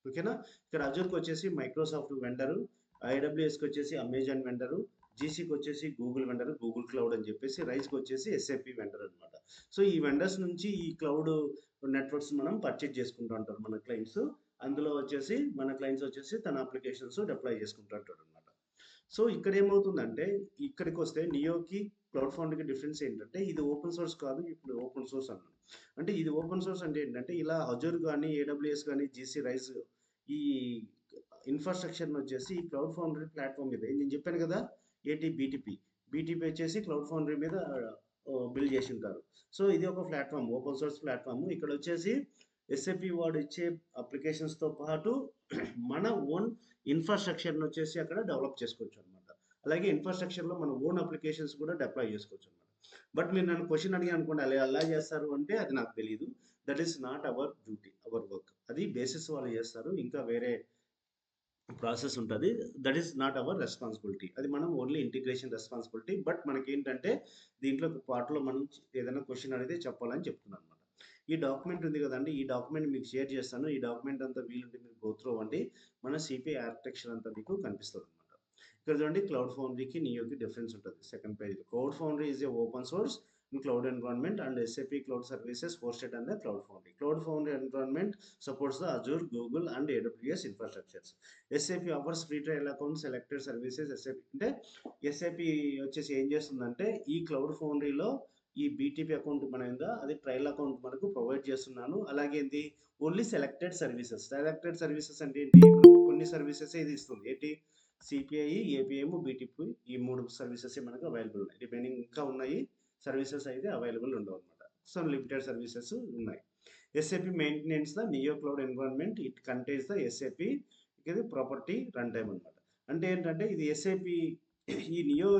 ఓకేనా, ఇక్కడ అజూర్కి వచ్చేసి మైక్రోసాఫ్ట్ వెండరు, ఐడబ్ల్యూఎస్కి వచ్చేసి అమెజాన్ వెండరు, జీసీకి వచ్చేసి గూగుల్ వెండర్, గూగుల్ క్లౌడ్ అని చెప్పేసి, రైజ్కి వచ్చేసి ఎస్ఏపి వెండర్ అనమాట. సో ఈ వెండర్స్ నుంచి ఈ క్లౌడ్ నెట్వర్క్స్ మనం పర్చేజ్ చేసుకుంటూ ఉంటారు మన క్లయింట్స్. అందులో వచ్చేసి మన క్లయింట్స్ వచ్చేసి తన అప్లికేషన్స్ డిప్లాయ్ చేసుకుంటూ ఉంటారు అనమాట. సో ఇక్కడ ఏమవుతుందంటే, ఇక్కడికి వస్తే నియోకి క్లౌడ్ ఫౌండర్కి డిఫరెన్స్ ఏంటంటే, ఇది ఓపెన్ సోర్స్ కాదు, ఇప్పుడు ఓపెన్ సోర్స్ అన్నాను. అంటే ఇది ఓపెన్ సోర్స్ అంటే ఏంటంటే, ఇలా అజూర్ కానీ ఏడబ్ల్యూఎస్ కానీ జీసీ రైజ్ ఈ ఇన్ఫ్రాస్ట్రక్చర్ని వచ్చేసి ఈ క్లౌడ్ ఫౌండరీ ప్లాట్ఫామ్ మీద నేను చెప్పాను కదా, ఏంటి బీటీపీ వచ్చేసి క్లౌడ్ ఫౌండరీ మీద బిల్డ్ చేసి ఉంటారు. సో ఇది ఒక ప్లాట్ఫామ్, ఓపెన్ సోర్స్ ప్లాట్ఫామ్. ఇక్కడ వచ్చేసి ఎస్ఏపి వాడు ఇచ్చే అప్లికేషన్స్తో పాటు మన ఓన్ ఇన్ఫ్రాస్ట్రక్చర్ని వచ్చేసి అక్కడ డెవలప్ చేసుకోవచ్చు అనమాట. అలాగే ఇన్ఫ్రాస్ట్రక్చర్లో మన ఓన్ అప్లికేషన్స్ కూడా డిప్లాయ్ చేసుకోవచ్చు అనమాట. బట్ మీరు నన్ను క్వశ్చన్ అడిగి అనుకోండి, అలా ఎలా చేస్తారు అంటే అది నాకు తెలియదు. That is not our duty, our work. అది బేసిస్ వాళ్ళు చేస్తారు, ఇంకా వేరే ప్రాసెస్ ఉంటుంది. That is not our responsibility. అది మనం ఓన్లీ ఇంటిగ్రేషన్ రెస్పాన్సిబిలిటీ. బట్ మనకేంటంటే దీంట్లో పార్ట్లో మనం ఏదైనా క్వశ్చన్ అడిగితే చెప్పాలని చెప్తున్నాను అనమాట. ఈ డాక్యుమెంట్ ఉంది కదండి, ఈ డాక్యుమెంట్ మీకు షేర్ చేస్తాను. ఈ డాక్యుమెంట్ అంతా వీలుంటే మీరు గో త్రూ అవ్వండి. మన సిపిఐ ఆర్కిటెక్చర్ అంతా మీకు కనిపిస్తుంది అనమాట. ఇక్కడ చూడండి, క్లౌడ్ ఫౌండరీకి నియోకి డిఫరెన్స్ ఉంటుంది. Second page, cloud foundry is a open source cloud environment and SAP cloud services hosted on the Cloud Foundry. Cloud Foundry environment supports the Azure, Google and AWS infrastructures. SAP offers free trial accounts, selected services. SAP వచ్చేసి ఏం చేస్తుందంటే, ఈ cloud ఫౌండరీలో ఈ BTP account మనదా, అది trial account మనకు provide చేస్తున్నాను. అలాగే ఏంటి, ఓన్లీ సెలెక్టెడ్ సర్వీసెస్ అంటే ఏంటి, కొన్ని సర్వీసెస్ ఇది ఇస్తుంది. ఏంటి, సిపిఐ, ఏపీఎం, బీటీపీ, ఈ 3 సర్వీసెస్ మనకు అవైలబుల్ ఉన్నాయి. రిమైనింగ్ ఇంకా ఉన్నాయి సర్వీసెస్ అయితే అవైలబుల్ ఉండవు అనమాట. సో లిమిటెడ్ సర్వీసెస్ ఉన్నాయి. SAP maintenance the neo cloud environment, it contains the SAP ఇది ప్రాపర్టీ రన్ టైమ్ అనమాట. అంటే ఏంటంటే ఇది ఎస్ఏపి, ఈ నియో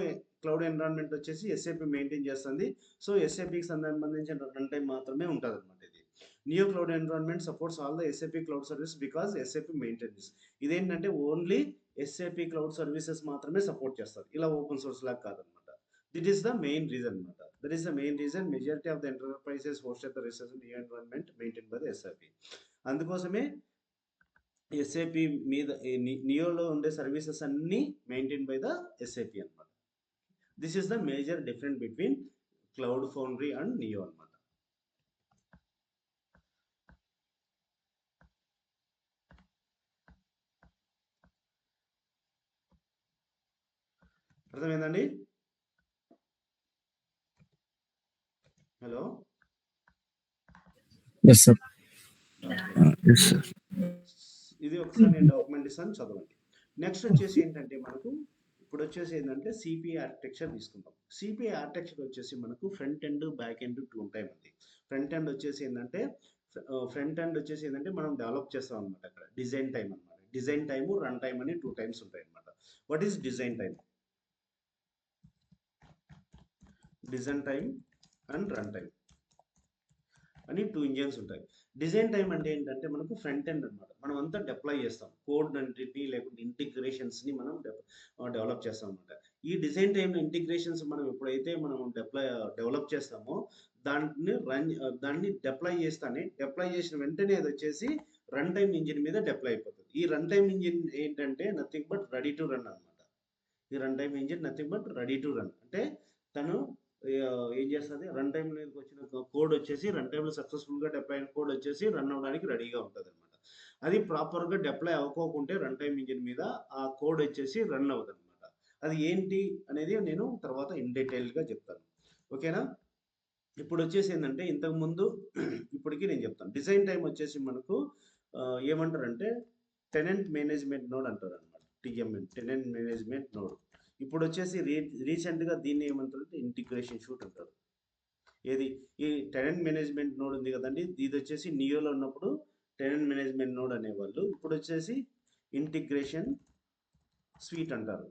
క్లౌడ్ ఎన్విరాన్మెంట్ వచ్చేసి ఎస్ఏపి మెయింటైన్ చేస్తుంది. సో ఎస్ఏపికి సంబంధించిన రన్ టైం మాత్రమే ఉంటుంది అనమాట. ఇది neo cloud environment supports all the SAP cloud service because SAP maintenance. ఇదేంటంటే ఓన్లీ ఎస్ఏపి క్లౌడ్ సర్వీసెస్ మాత్రమే సపోర్ట్ చేస్తారు, ఇలా ఓపెన్ సోర్స్ లాగా కాదనమాట. That is the main reason. That is the main reason majority of the enterprises hosted the resource in the environment maintained by the SAP. అందుకోసమే SAP మీద నియోలో ఉండే services అన్ని maintain by the SAP అనమాట. This is the major difference between cloud foundry and neo అనమాట. అర్థమైందండి? Hello, yes sir. Yes, sir. ఇది ఒకసారి నేను డాక్యుమెంట్ ఇస్తాను, చదవండి. నెక్స్ట్ వచ్చేసి ఏంటంటే, మనకు ఇప్పుడు వచ్చేసి ఏంటంటే సిపిఐ ఆర్కిటెక్చర్ తీసుకుంటాం. సిపిఐ ఆర్కిటెక్చర్ వచ్చేసి మనకు ఫ్రంట్ ఎండ్, బ్యాక్ ఎండ్ 2 ఉంటాయి మనకి. ఫ్రంట్ ఎండ్ వచ్చేసి ఏంటంటే ఫ్రంట్ ఎండ్ వచ్చేసి ఏంటంటే మనం డెవలప్ చేస్తాం అనమాట. అక్కడ డిజైన్ టైం అనమాట. డిజైన్ టైము, రన్ టైం అని 2 టైమ్స్ ఉంటాయి అనమాట. What is design time? Design time and run time అని 2 ఇంజిన్స్ ఉంటాయి. డిజైన్ టైం అంటే ఏంటంటే మనకు ఫ్రంట్ ఎండ్ అనమాట. మనం అంతా డిప్లాయ్ చేస్తాం. కోడ్ అంటిని లేకుంటే ఇంటిగ్రేషన్స్ని మనం డెవలప్ చేస్తాం అనమాట. ఈ డిజైన్ టైంలో ఇంటిగ్రేషన్స్ మనం ఎప్పుడైతే మనం డెవలప్ చేస్తామో దాన్ని డిప్లాయ్ చేస్తానే, డిప్లాయ్ చేసిన వెంటనే అది వచ్చేసి రన్ టైం ఇంజిన్ మీద డిప్లాయ్ అయిపోతుంది. ఈ రన్ టైం ఇంజిన్ ఏంటంటే nothing but ready to run అనమాట. ఈ run time engine nothing but ready to run అంటే తను ఏం చేస్తుంది, రన్ టైం మీదకి వచ్చిన కోడ్ వచ్చేసి రన్ టైంలో సక్సెస్ఫుల్గా డిప్లాయ్ అయిన కోడ్ వచ్చేసి రన్ అవ్వడానికి రెడీగా ఉంటుంది అనమాట. అది ప్రాపర్గా డిప్లాయ్ అవ్వకోకుంటే రన్ టైం ఇంజిన్ మీద ఆ కోడ్ వచ్చేసి రన్ అవ్వదు అనమాట. అది ఏంటి అనేది నేను తర్వాత ఇన్ డీటెయిల్గా చెప్తాను. ఓకేనా? ఇప్పుడు వచ్చేసి ఏంటంటే ఇంతకుముందు ఇప్పటికీ నేను చెప్తాను. డిజైన్ టైం వచ్చేసి మనకు ఏమంటారంటే టెనెంట్ మేనేజ్మెంట్ నోడ్ అంటారు అనమాట. టిఎంఎన్, టెనెంట్ మేనేజ్మెంట్ నోడ్. ఇప్పుడు వచ్చేసి రీసెంట్గా దీన్ని ఏమంటారంటే ఇంటిగ్రేషన్ షూట్ అంటారు. ఏది ఈ టెనెంట్ మేనేజ్మెంట్ నోడ్ ఉంది కదండి, ఇది వచ్చేసి నియోలో ఉన్నప్పుడు టెనెంట్ మేనేజ్మెంట్ నోడ్ అనేవాళ్ళు. ఇప్పుడు వచ్చేసి ఇంటిగ్రేషన్ స్వీట్ అంటారు.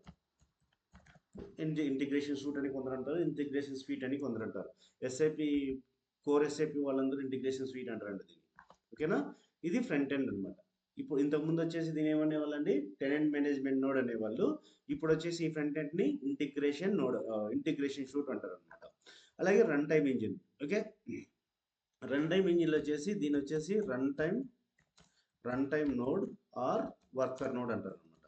ఇంటిగ్రేషన్ సూట్ అని కొందరు అంటారు, ఇంటిగ్రేషన్ స్వీట్ అని కొందరు అంటారు. ఎస్ఐపి కోర్ ఎస్ఐపి వాళ్ళందరూ ఇంటిగ్రేషన్ స్వీట్ అంటారండి దీన్ని. ఓకేనా? ఇది ఫ్రంట్ ఎండ్ అనమాట. ఇప్పుడు ఇంతకుముందు వచ్చేసి దీని ఏమనేవాళ్ళండి, టెనెంట్ మేనేజ్మెంట్ నోడ్ అనేవాళ్ళు. ఇప్పుడు వచ్చేసి ఈ ఫ్రంట్ ఎండ్ని ఇంటిగ్రేషన్ నోడ్, ఇంటిగ్రేషన్ షూట్ అంటారు అనమాట. అలాగే run time engine. Okay, run time ఇంజిన్లో వచ్చేసి దీని వచ్చేసి run time node or worker node అంటారు అనమాట.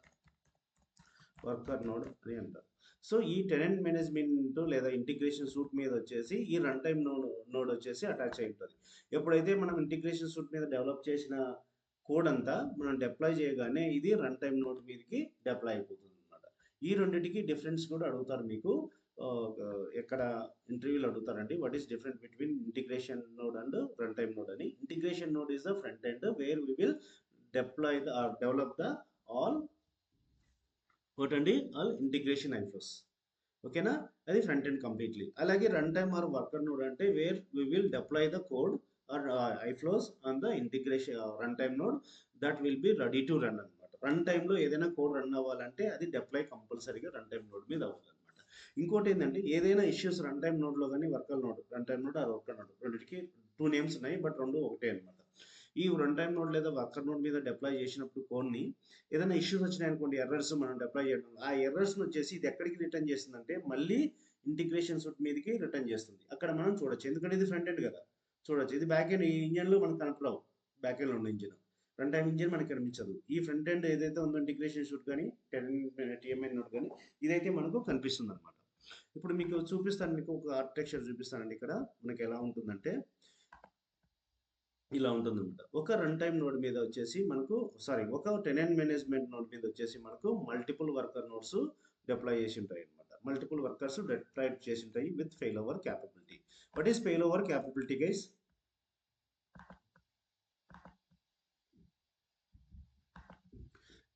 వర్కర్ నోడ్ అని అంటారు. సో ఈ టెనెంట్ మేనేజ్మెంట్ లేదా ఇంటిగ్రేషన్ సూట్ మీద వచ్చేసి ఈ రన్ టైమ్ నోడ్ వచ్చేసి అటాచ్ అయి ఉంటుంది. ఎప్పుడైతే మనం ఇంటిగ్రేషన్ సూట్ మీద డెవలప్ చేసిన కోడ్ అంతా మనం డిప్లాయ్ చేయగానే ఇది రన్ టైమ్ నోడ్ మీదకి డిప్లాయ్ అయిపోతుంది అనమాట. ఈ రెండింటికి డిఫరెన్స్ కూడా అడుగుతారు మీకు ఎక్కడ ఇంటర్వ్యూలో అడుగుతారండి. What is different between integration node and run time node అని. Integration node is the front end where we will deploy the or develop the all integration iFlows. ఓకేనా? అది ఫ్రంట్ ఎండ్ కంప్లీట్లీ. అలాగే run time or worker node అంటే where we will deploy the code or iFlows on the integration run time node that will be ready to run అనమాట. Run టైంలో ఏదైనా code run అవ్వాలంటే అది deploy కంపల్సరీగా run time node మీద అవ్వాలన్నమాట. ఇంకోటి ఏంటంటే ఏదైనా ఇష్యూస్ రన్ టైమ్ నోడ్లో కానీ worker node, run time node or worker node రెండింటికి 2 నేమ్స్ ఉన్నాయి, బట్ రెండు ఒకటే అనమాట. ఈ రన్ టైమ్ నోడ్ లేదా వర్కర్ నోడ్ మీద డిప్లాయ్ చేసినప్పుడు కోడ్ని ఏదైనా ఇష్యూస్ వచ్చినాయి అనుకోండి, ఎర్రర్స్ మనం డిప్లాయ్ చేయడం, ఆ ఎర్రర్స్ని వచ్చేసి ఇది ఎక్కడికి రిటర్న్ చేస్తుందంటే మళ్ళీ ఇంటిగ్రేషన్ సూట్ మీదకి రిటర్న్ చేస్తుంది. అక్కడ మనం చూడొచ్చు, ఎందుకంటే ఇది ఫ్రంట్ ఎండ్ కదా, చూడొచ్చు. ఇది బ్యాక్ ఎండ్, ఈ ఇంజన్లో మనకు కనపడవు. బ్యాక్ ఎండ్లో ఉన్న ఇంజిన్, రన్ టైమ్ ఇంజిన్ మనకి కనిపించదు. ఈ ఫ్రంట్ ఎండ్ ఏదైతే ఉందో ఇంటిగ్రేషన్ సూట్ కానీ టిఎంఎన్ నోడ్ కానీ ఇదైతే మనకు కనిపిస్తుంది అనమాట. ఇప్పుడు మీకు చూపిస్తాను, మీకు ఒక ఆర్కిటెక్చర్ చూపిస్తానండి. ఇక్కడ మనకి ఎలా ఉంటుందంటే ఇలా ఉంటుందన్నమాట. ఒక రన్ టైమ్ నోడ్ మీద వచ్చేసి మనకు ఒక టెనెంట్ మేనేజ్మెంట్ నోడ్ మీద వచ్చేసి మనకు మల్టిపుల్ వర్కర్ నోడ్స్ డిప్లాయ్ చేసి ఉంటాయి అనమాట. మల్టిపుల్ వర్కర్స్ డిప్లాయ్ చేసి ఉంటాయి with fail over capability. What is fail over capability guys?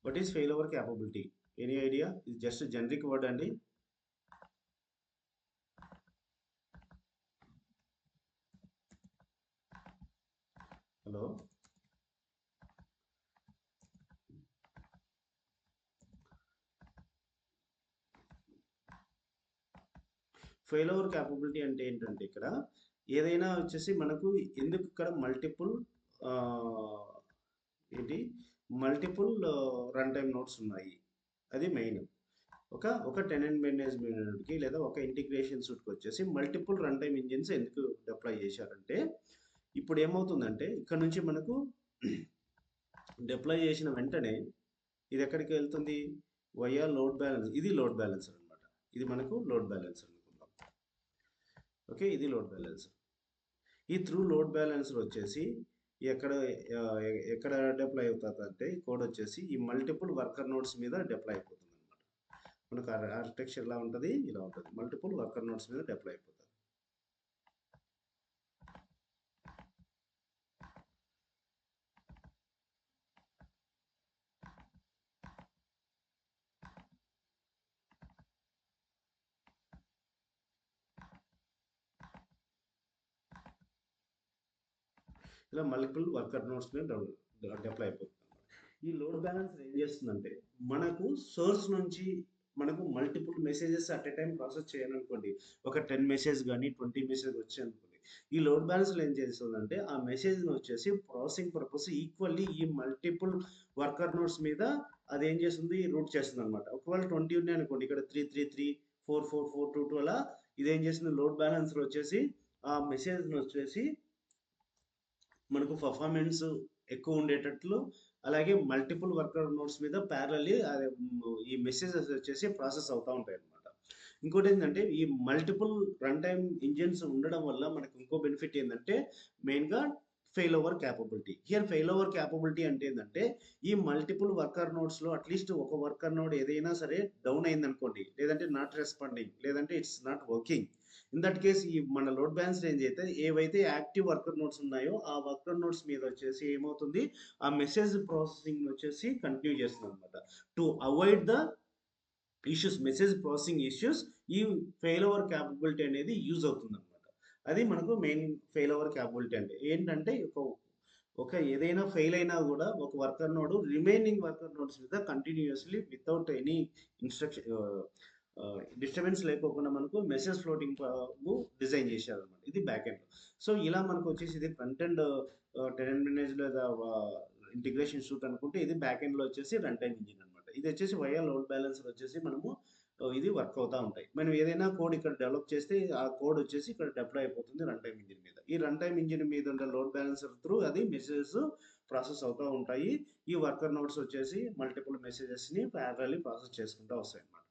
What is fail over capability? Any idea? ఇది జస్ట్ జనరిక్ వర్డ్ అండి. హలో, ఫెయిల్ ఓవర్ క్యాపబిలిటీ అంటే ఏంటంటే ఇక్కడ ఏదైనా వచ్చేసి మనకు ఎందుకు ఇక్కడ మల్టిపుల్ రన్ టైమ్ నోట్స్ ఉన్నాయి, అది మెయిన్. ఒక టెనెంట్ మేనేజ్మెంట్కి లేదా ఒక ఇంటిగ్రేషన్ సూట్కి వచ్చేసి మల్టిపుల్ రన్ టైమ్ ఇంజిన్స్ ఎందుకు డిప్లాయ్ చేశారంటే ఇప్పుడు ఏమవుతుందంటే ఇక్కడ నుంచి మనకు డిప్లాయ్ చేసిన వెంటనే ఇది ఎక్కడికి వెళ్తుంది? Via load balance. ఇది లోడ్ బ్యాలెన్సర్ అనమాట. ఇది మనకు లోడ్ బ్యాలెన్సర్ అనుకుందాం. ఓకే, ఇది లోడ్ బ్యాలెన్సర్. ఈ త్రూ లోడ్ బ్యాలెన్సర్ వచ్చేసి ఎక్కడ డిప్లాయ్ అవుతుంది అంటే కోడ్ వచ్చేసి ఈ మల్టిపుల్ వర్కర్ నోడ్స్ మీద డిప్లాయ్ అయిపోతుంది అనమాట. మనకు ఆర్కిటెక్చర్ ఎలా ఉంటుంది, ఇలా ఉంటుంది. మల్టిపుల్ వర్కర్ నోడ్స్ మీద డిప్లాయ్ అయిపోతుంది. ఇలా మల్టిపుల్ వర్కర్ నోడ్స్ మీద డిప్లాయ్ అయిపోతుంది. ఈ లోడ్ బ్యాలెన్సర్ ఏం చేస్తుందంటే మనకు సోర్స్ నుంచి మనకు multiple messages at a time process చేయాలనుకోండి, ఒక 10 మెసేజ్ కానీ 20 మెసేజ్ వచ్చాయి అనుకోండి, ఈ లోడ్ బ్యాలెన్సర్ ఏం చేస్తుందంటే ఆ మెసేజ్ని వచ్చేసి ప్రాసెసింగ్ పర్పస్ ఈక్వల్లీ ఈ మల్టిపుల్ వర్కర్ నోడ్స్ మీద అది ఏం చేస్తుంది, రూట్ చేస్తుంది అనమాట. ఒకవేళ 20 ఉన్నాయి అనుకోండి, ఇక్కడ 333 44422 అలా ఇదేం చేస్తుంది, లోడ్ బ్యాలెన్సర్ వచ్చేసి ఆ మెసేజ్ని వచ్చేసి మనకు పర్ఫార్మెన్స్ ఎక్కువ ఉండేటట్లు, అలాగే మల్టిపుల్ వర్కర్ నోడ్స్ మీద ప్యారలీ ఈ మెసేజెస్ వచ్చేసి ప్రాసెస్ అవుతూ ఉంటాయి అనమాట. ఇంకోటి ఏంటంటే ఈ మల్టిపుల్ రన్ టైమ్ ఇంజిన్స్ ఉండడం వల్ల మనకు ఇంకో బెనిఫిట్ ఏంటంటే మెయిన్గా fail over capability. Here fail over capability అంటే ఏంటంటే ఈ మల్టిపుల్ వర్కర్ నోడ్స్లో అట్లీస్ట్ ఒక వర్కర్ నోడ్ ఏదైనా సరే డౌన్ అయింది అనుకోండి, లేదంటే నాట్ రెస్పాండింగ్, లేదంటే it's not working, in that case ఈ మన లోడ్ బ్యాలెన్స్ రేంజ్ అయితే ఏవైతే యాక్టివ్ వర్కర్ నోడ్స్ ఉన్నాయో ఆ వర్కర్ నోడ్స్ మీద వచ్చేసి ఏమవుతుంది, ఆ మెసేజ్ ప్రాసెసింగ్ వచ్చేసి కంటిన్యూ చేస్తుంది అనమాట. To avoid the issues, message processing issues, ఈ ఫెయిల్ ఓవర్ క్యాపబిలిటీ అనేది యూజ్ అవుతుంది అనమాట. అది మనకు మెయిన్ ఫెయిల్ ఓవర్ క్యాపబిలిటీ అంటే ఏంటంటే ఒక ఏదైనా ఫెయిల్ అయినా కూడా ఒక worker node remaining worker nodes మీద continuously without any instruction disturbance లేకోకుండా మనకు మెసేజ్ ఫ్లోటింగ్ డిజైన్ చేశారు అనమాట. ఇది బ్యాక్ ఎండ్. సో ఇలా మనకు వచ్చేసి ఇది ఫ్రంట్ ఎండ్ టెనెంట్ మేనేజ్ లేదా ఇంటిగ్రేషన్ సూట్ అనుకుంటే, ఇది బ్యాక్ ఎండ్లో వచ్చేసి రన్ టైమ్ ఇంజిన్ అనమాట. ఇది వచ్చేసి వయా లోడ్ బ్యాలెన్సర్ వచ్చేసి మనము ఇది వర్క్ అవుతూ ఉంటాయి. మనం ఏదైనా కోడ్ ఇక్కడ డెవలప్ చేస్తే ఆ కోడ్ వచ్చేసి ఇక్కడ డిప్లాయ్ అయిపోతుంది రన్ టైమ్ ఇంజిన్ మీద. ఈ రన్ టైమ్ ఇంజిన్ మీద ఉండే లోడ్ బ్యాలెన్సర్ త్రూ అది మెసేజెస్ ప్రాసెస్ అవుతూ ఉంటాయి. ఈ వర్కర్ నోడ్స్ వచ్చేసి మల్టిపుల్ మెసేజెస్ని ప్యారలీ ప్రాసెస్ చేసుకుంటూ వస్తాయి అన్నమాట.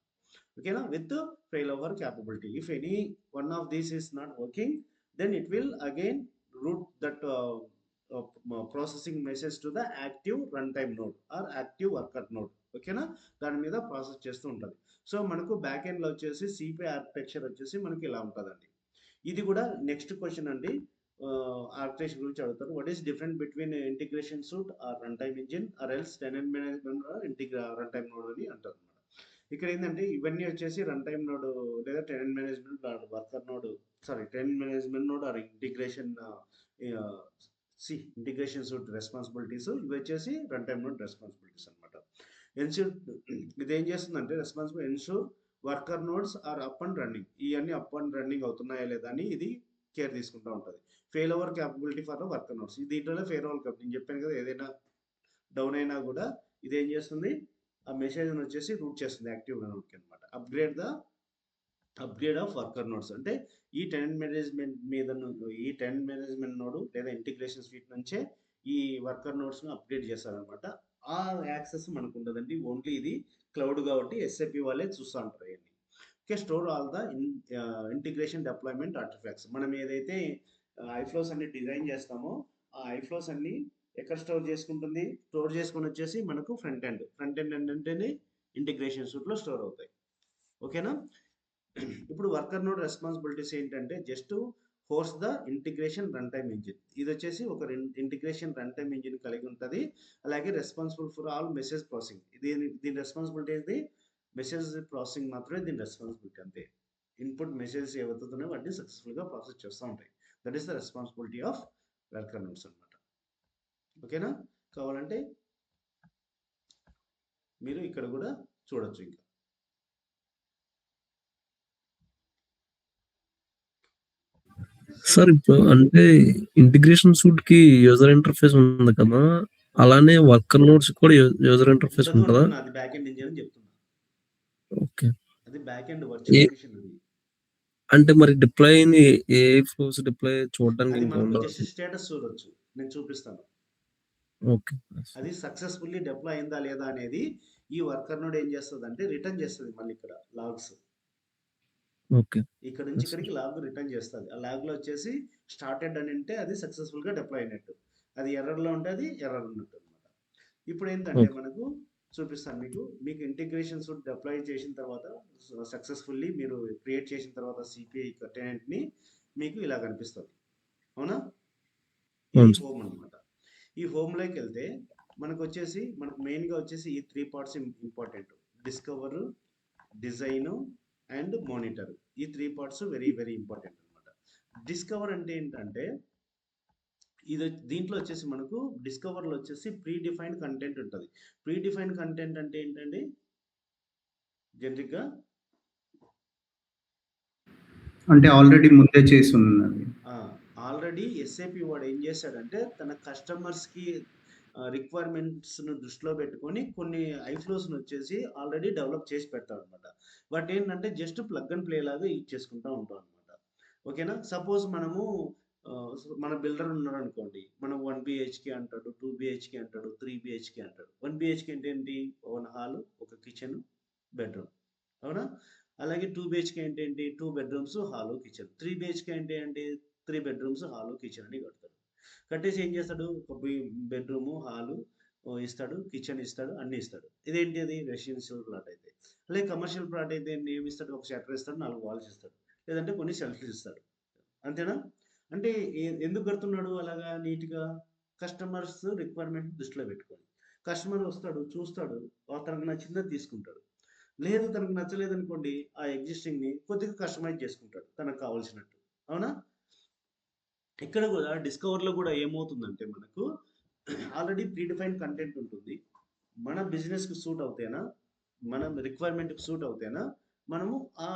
ఓకేనా, with fail over capability. If any one of these is not working, then it will again route that processing message to the active run time node or active worker node. ఓకేనా, దాని మీద process చేస్తూ ఉంటుంది. So మనకు back ఎండ్లో వచ్చేసి CPI architecture వచ్చేసి మనకి ఇలా ఉంటుందండి. ఇది కూడా నెక్స్ట్ క్వశ్చన్ అండి, ఆర్కిటెక్చర్ గురించి అడుగుతారు. What is different between integration suite or run time engine or else tenant management run time node అని అంటారు అనమాట. ఇక్కడ ఏంటంటే ఇవన్నీ వచ్చేసి రన్ టైమ్ నోడ్ లేదా tenant management worker node, tenant management node or integration integration suite responsibilities, ఇవి వచ్చేసి రన్ టైమ్ నోడ్ రెస్పాన్సిబిలిటీస్ అనమాట. ఎన్ష్యూర్ ఇది ఏం చేస్తుందంటే responsible ensure worker nodes are up and running, ఇవన్నీ అప్ అండ్ రన్నింగ్ అవుతున్నాయా లేదా అని ఇది కేర్ తీసుకుంటూ ఉంటుంది. Fail over capability for the worker nodes, దీంట్లోనే ఫెయిల్ ఓవర్ క్యాపబిలిటీ నేను చెప్పాను కదా, ఏదైనా డౌన్ అయినా కూడా ఇది ఏం చేస్తుంది, ఆ మెసేజ్ వచ్చేసి రూట్ చేస్తుంది యాక్టివ్ నోడ్కి అనమాట. అప్గ్రేడ్ ఆఫ్ వర్కర్ నోడ్స్ అంటే ఈ టెనెంట్ మేనేజ్మెంట్ మీద ఈ టెనెంట్ మేనేజ్మెంట్ నోడ్ లేదా ఇంటిగ్రేషన్ స్వీట్ నుంచే ఈ వర్కర్ నోడ్స్ను అప్గ్రేడ్ చేస్తారనమాట. ఆ యాక్సెస్ మనకు ఉండదండి, ఓన్లీ ఇది క్లౌడ్ కాబట్టి ఎస్ఏపి వాళ్ళే చూస్తూ ఉంటారు అవన్నీ. Okay, store all the integration deployment artefacts. మనం ఏదైతే ఐఫ్లోస్ అన్ని డిజైన్ చేస్తామో ఆ ఐఫ్లోస్ అన్ని ఎక్కడ స్టోర్ చేసుకుంటుంది, స్టోర్ చేసుకుని వచ్చేసి మనకు ఫ్రంట్ ఎండ్ ఏంటంటేనే ఇంటిగ్రేషన్ సూట్లో స్టోర్ అవుతాయి. ఓకేనా, ఇప్పుడు వర్కర్ నోడ్ రెస్పాన్సిబిలిటీస్ ఏంటంటే just host the integration run time engine. ఇది వచ్చేసి ఒక ఇంటిగ్రేషన్ రన్ టైమ్ ఇంజిన్ కలిగి ఉంటుంది. అలాగే responsible for all message processing, దీని రెస్పాన్సిబిలిటీ ఏంటి, మెసేజ్ ప్రాసెసింగ్ మాత్రమే దీని రెస్పాన్సిబిలిటీ, అంతే. ఇన్పుట్ మెసేజెస్ ఏవైతున్నాయో వాటిని సక్సెస్ఫుల్గా ప్రాసెస్ చేస్తూ ఉంటాయి. That is the responsibility of worker nodes అనమాట. ఓకేనా, కావాలంటే మీరు ఇక్కడ కూడా చూడొచ్చు. ఇంకా సార్ ఇప్పుడు అంటే ఇంటిగ్రేషన్ సూట్ కి యూజర్ ఇంటర్ఫేస్ ఉంది కదా, అలానే వర్కర్ నోడ్స్ కూడా యూజర్ ఇంటర్ఫేస్ ఉంటుందా? అది బ్యాక్ ఎండ్ ఇంజిన్ అని చెప్తున్నా. ఓకే, అది బ్యాక్ ఎండ్ వర్చువల్ మిషన్ అది. అంటే మరి డిప్లాయ్ ఏ ఫ్లోస్ డిప్లాయ్ చూడడానికి అది ఇంకా మనకు ఉండదు. జస్ట్ స్టేటస్ చూడొచ్చు, నేను చూపిస్తాను. ఓకే, అది సక్సెస్ఫుల్లీ డిప్లాయ్ అయిందా లేదా అనేది ఈ వర్కర్ నోడ్ ఏం చేస్తుంది అంటే రిటర్న్ చేస్తుంది. మళ్ళీ ఇక్కడ లాగ్స్, ఓకే, ఇక్కడ నుంచి ఇక్కడికి లాగ్ రిటర్న్ చేస్తుంది. ఆ లాగ్ లో వచ్చేసి స్టార్టెడ్ అని అంటే అది సక్సెస్ఫుల్ గా డిప్లాయ్ అయినట్టు, అది ఎర్రర్ లో ఉంటే అది ఎర్రర్ ఉన్నట్టు అనమాట. ఇప్పుడు ఏంటంటే మనకు చూపిస్తాను మీకు ఇంటిగ్రేషన్ సూట్ డిప్లాయ్ చేసిన తర్వాత సక్సెస్ఫుల్లీ మీరు క్రియేట్ చేసిన తర్వాత సిపిఐ టెనెంట్ ని మీకు ఇలా కనిపిస్తుంది. అవునా, ఇది హోమ్ అనమాట. ఈ హోమ్ లోకి వెళ్తే మనకు మెయిన్ గా వచ్చేసి ఈ 3 parts important: discover, design and monitor. ఈ 3 పార్ట్స్ వెరీ వెరీ ఇంపార్టెంట్ అనమాట. డిస్కవర్ అంటే ఏంటంటే ఇది దీంట్లో వచ్చేసి మనకు డిస్కవర్లో వచ్చేసి ప్రీ డిఫైన్డ్ కంటెంట్ ఉంటుంది. ప్రీ డిఫైన్డ్ కంటెంట్ అంటే ఏంటండి జనరిక్గా? అంటే ఆల్రెడీ ముందే చేసి ఉన్నది. ఆల్రెడీ ఎస్ఏపి వాడు ఏం చేశాడంటే తన కస్టమర్స్కి రిక్వైర్మెంట్స్ను దృష్టిలో పెట్టుకొని కొన్ని ఐఫ్లోస్ని వచ్చేసి ఆల్రెడీ డెవలప్ చేసి పెడతాడు అనమాట. బట్ ఏంటంటే జస్ట్ ప్లగ్ అండ్ ప్లే లాగా ఇచ్చేసుకుంటూ ఉంటాం అనమాట. ఓకేనా? సపోజ్ మనము మన బిల్డర్ ఉన్నాడు అనుకోండి, మనం 1 బిహెచ్కే అంటాడు, 2 బిహెచ్కే అంటాడు, 3 బిహెచ్కే అంటాడు. 1 బిహెచ్కే అంటే ఏంటి? 1 హాలు, ఒక కిచెన్, బెడ్రూమ్, అవునా? అలాగే 2 బిహెచ్కే అంటే ఏంటి? 2 బెడ్రూమ్స్, హాలు, కిచెన్. 3 బిహెచ్కే అంటే ఏంటి? 3 బెడ్రూమ్స్, హాలు, కిచెన్ అని కడతాడు. కట్టేసి ఏం చేస్తాడు? ఒక బెడ్రూము, హాలు ఇస్తాడు, కిచెన్ ఇస్తాడు, అన్నీ ఇస్తాడు. ఇదేంటి? అది రెసిడెన్షియల్ ప్లాట్ అయితే. అలాగే కమర్షియల్ ప్లాట్ అయితే ఏమి ఇస్తాడు? ఒక షట్టర్ ఇస్తాడు, 4 వాల్స్ ఇస్తాడు, లేదంటే కొన్ని షెల్ఫ్స్ ఇస్తాడు. అంతేనా? అంటే ఎందుకు కడుతున్నాడు అలాగా నీట్గా? కస్టమర్స్ రిక్వైర్మెంట్ దృష్టిలో పెట్టుకొని. కస్టమర్ వస్తాడు, చూస్తాడు, తనకు నచ్చిందని తీసుకుంటాడు. లేదు తనకు నచ్చలేదు అనుకోండి, ఆ ఎగ్జిస్టింగ్ని కొద్దిగా కస్టమైజ్ చేసుకుంటాడు తనకు కావాల్సినట్టు. అవునా? ఇక్కడ కూడా డిస్కవర్లో కూడా ఏమవుతుందంటే మనకు ఆల్రెడీ ప్రీడిఫైన్డ్ కంటెంట్ ఉంటుంది. మన బిజినెస్కి సూట్ అవుతేనా, మన రిక్వైర్మెంట్కి సూట్ అవుతేనా మనము ఆ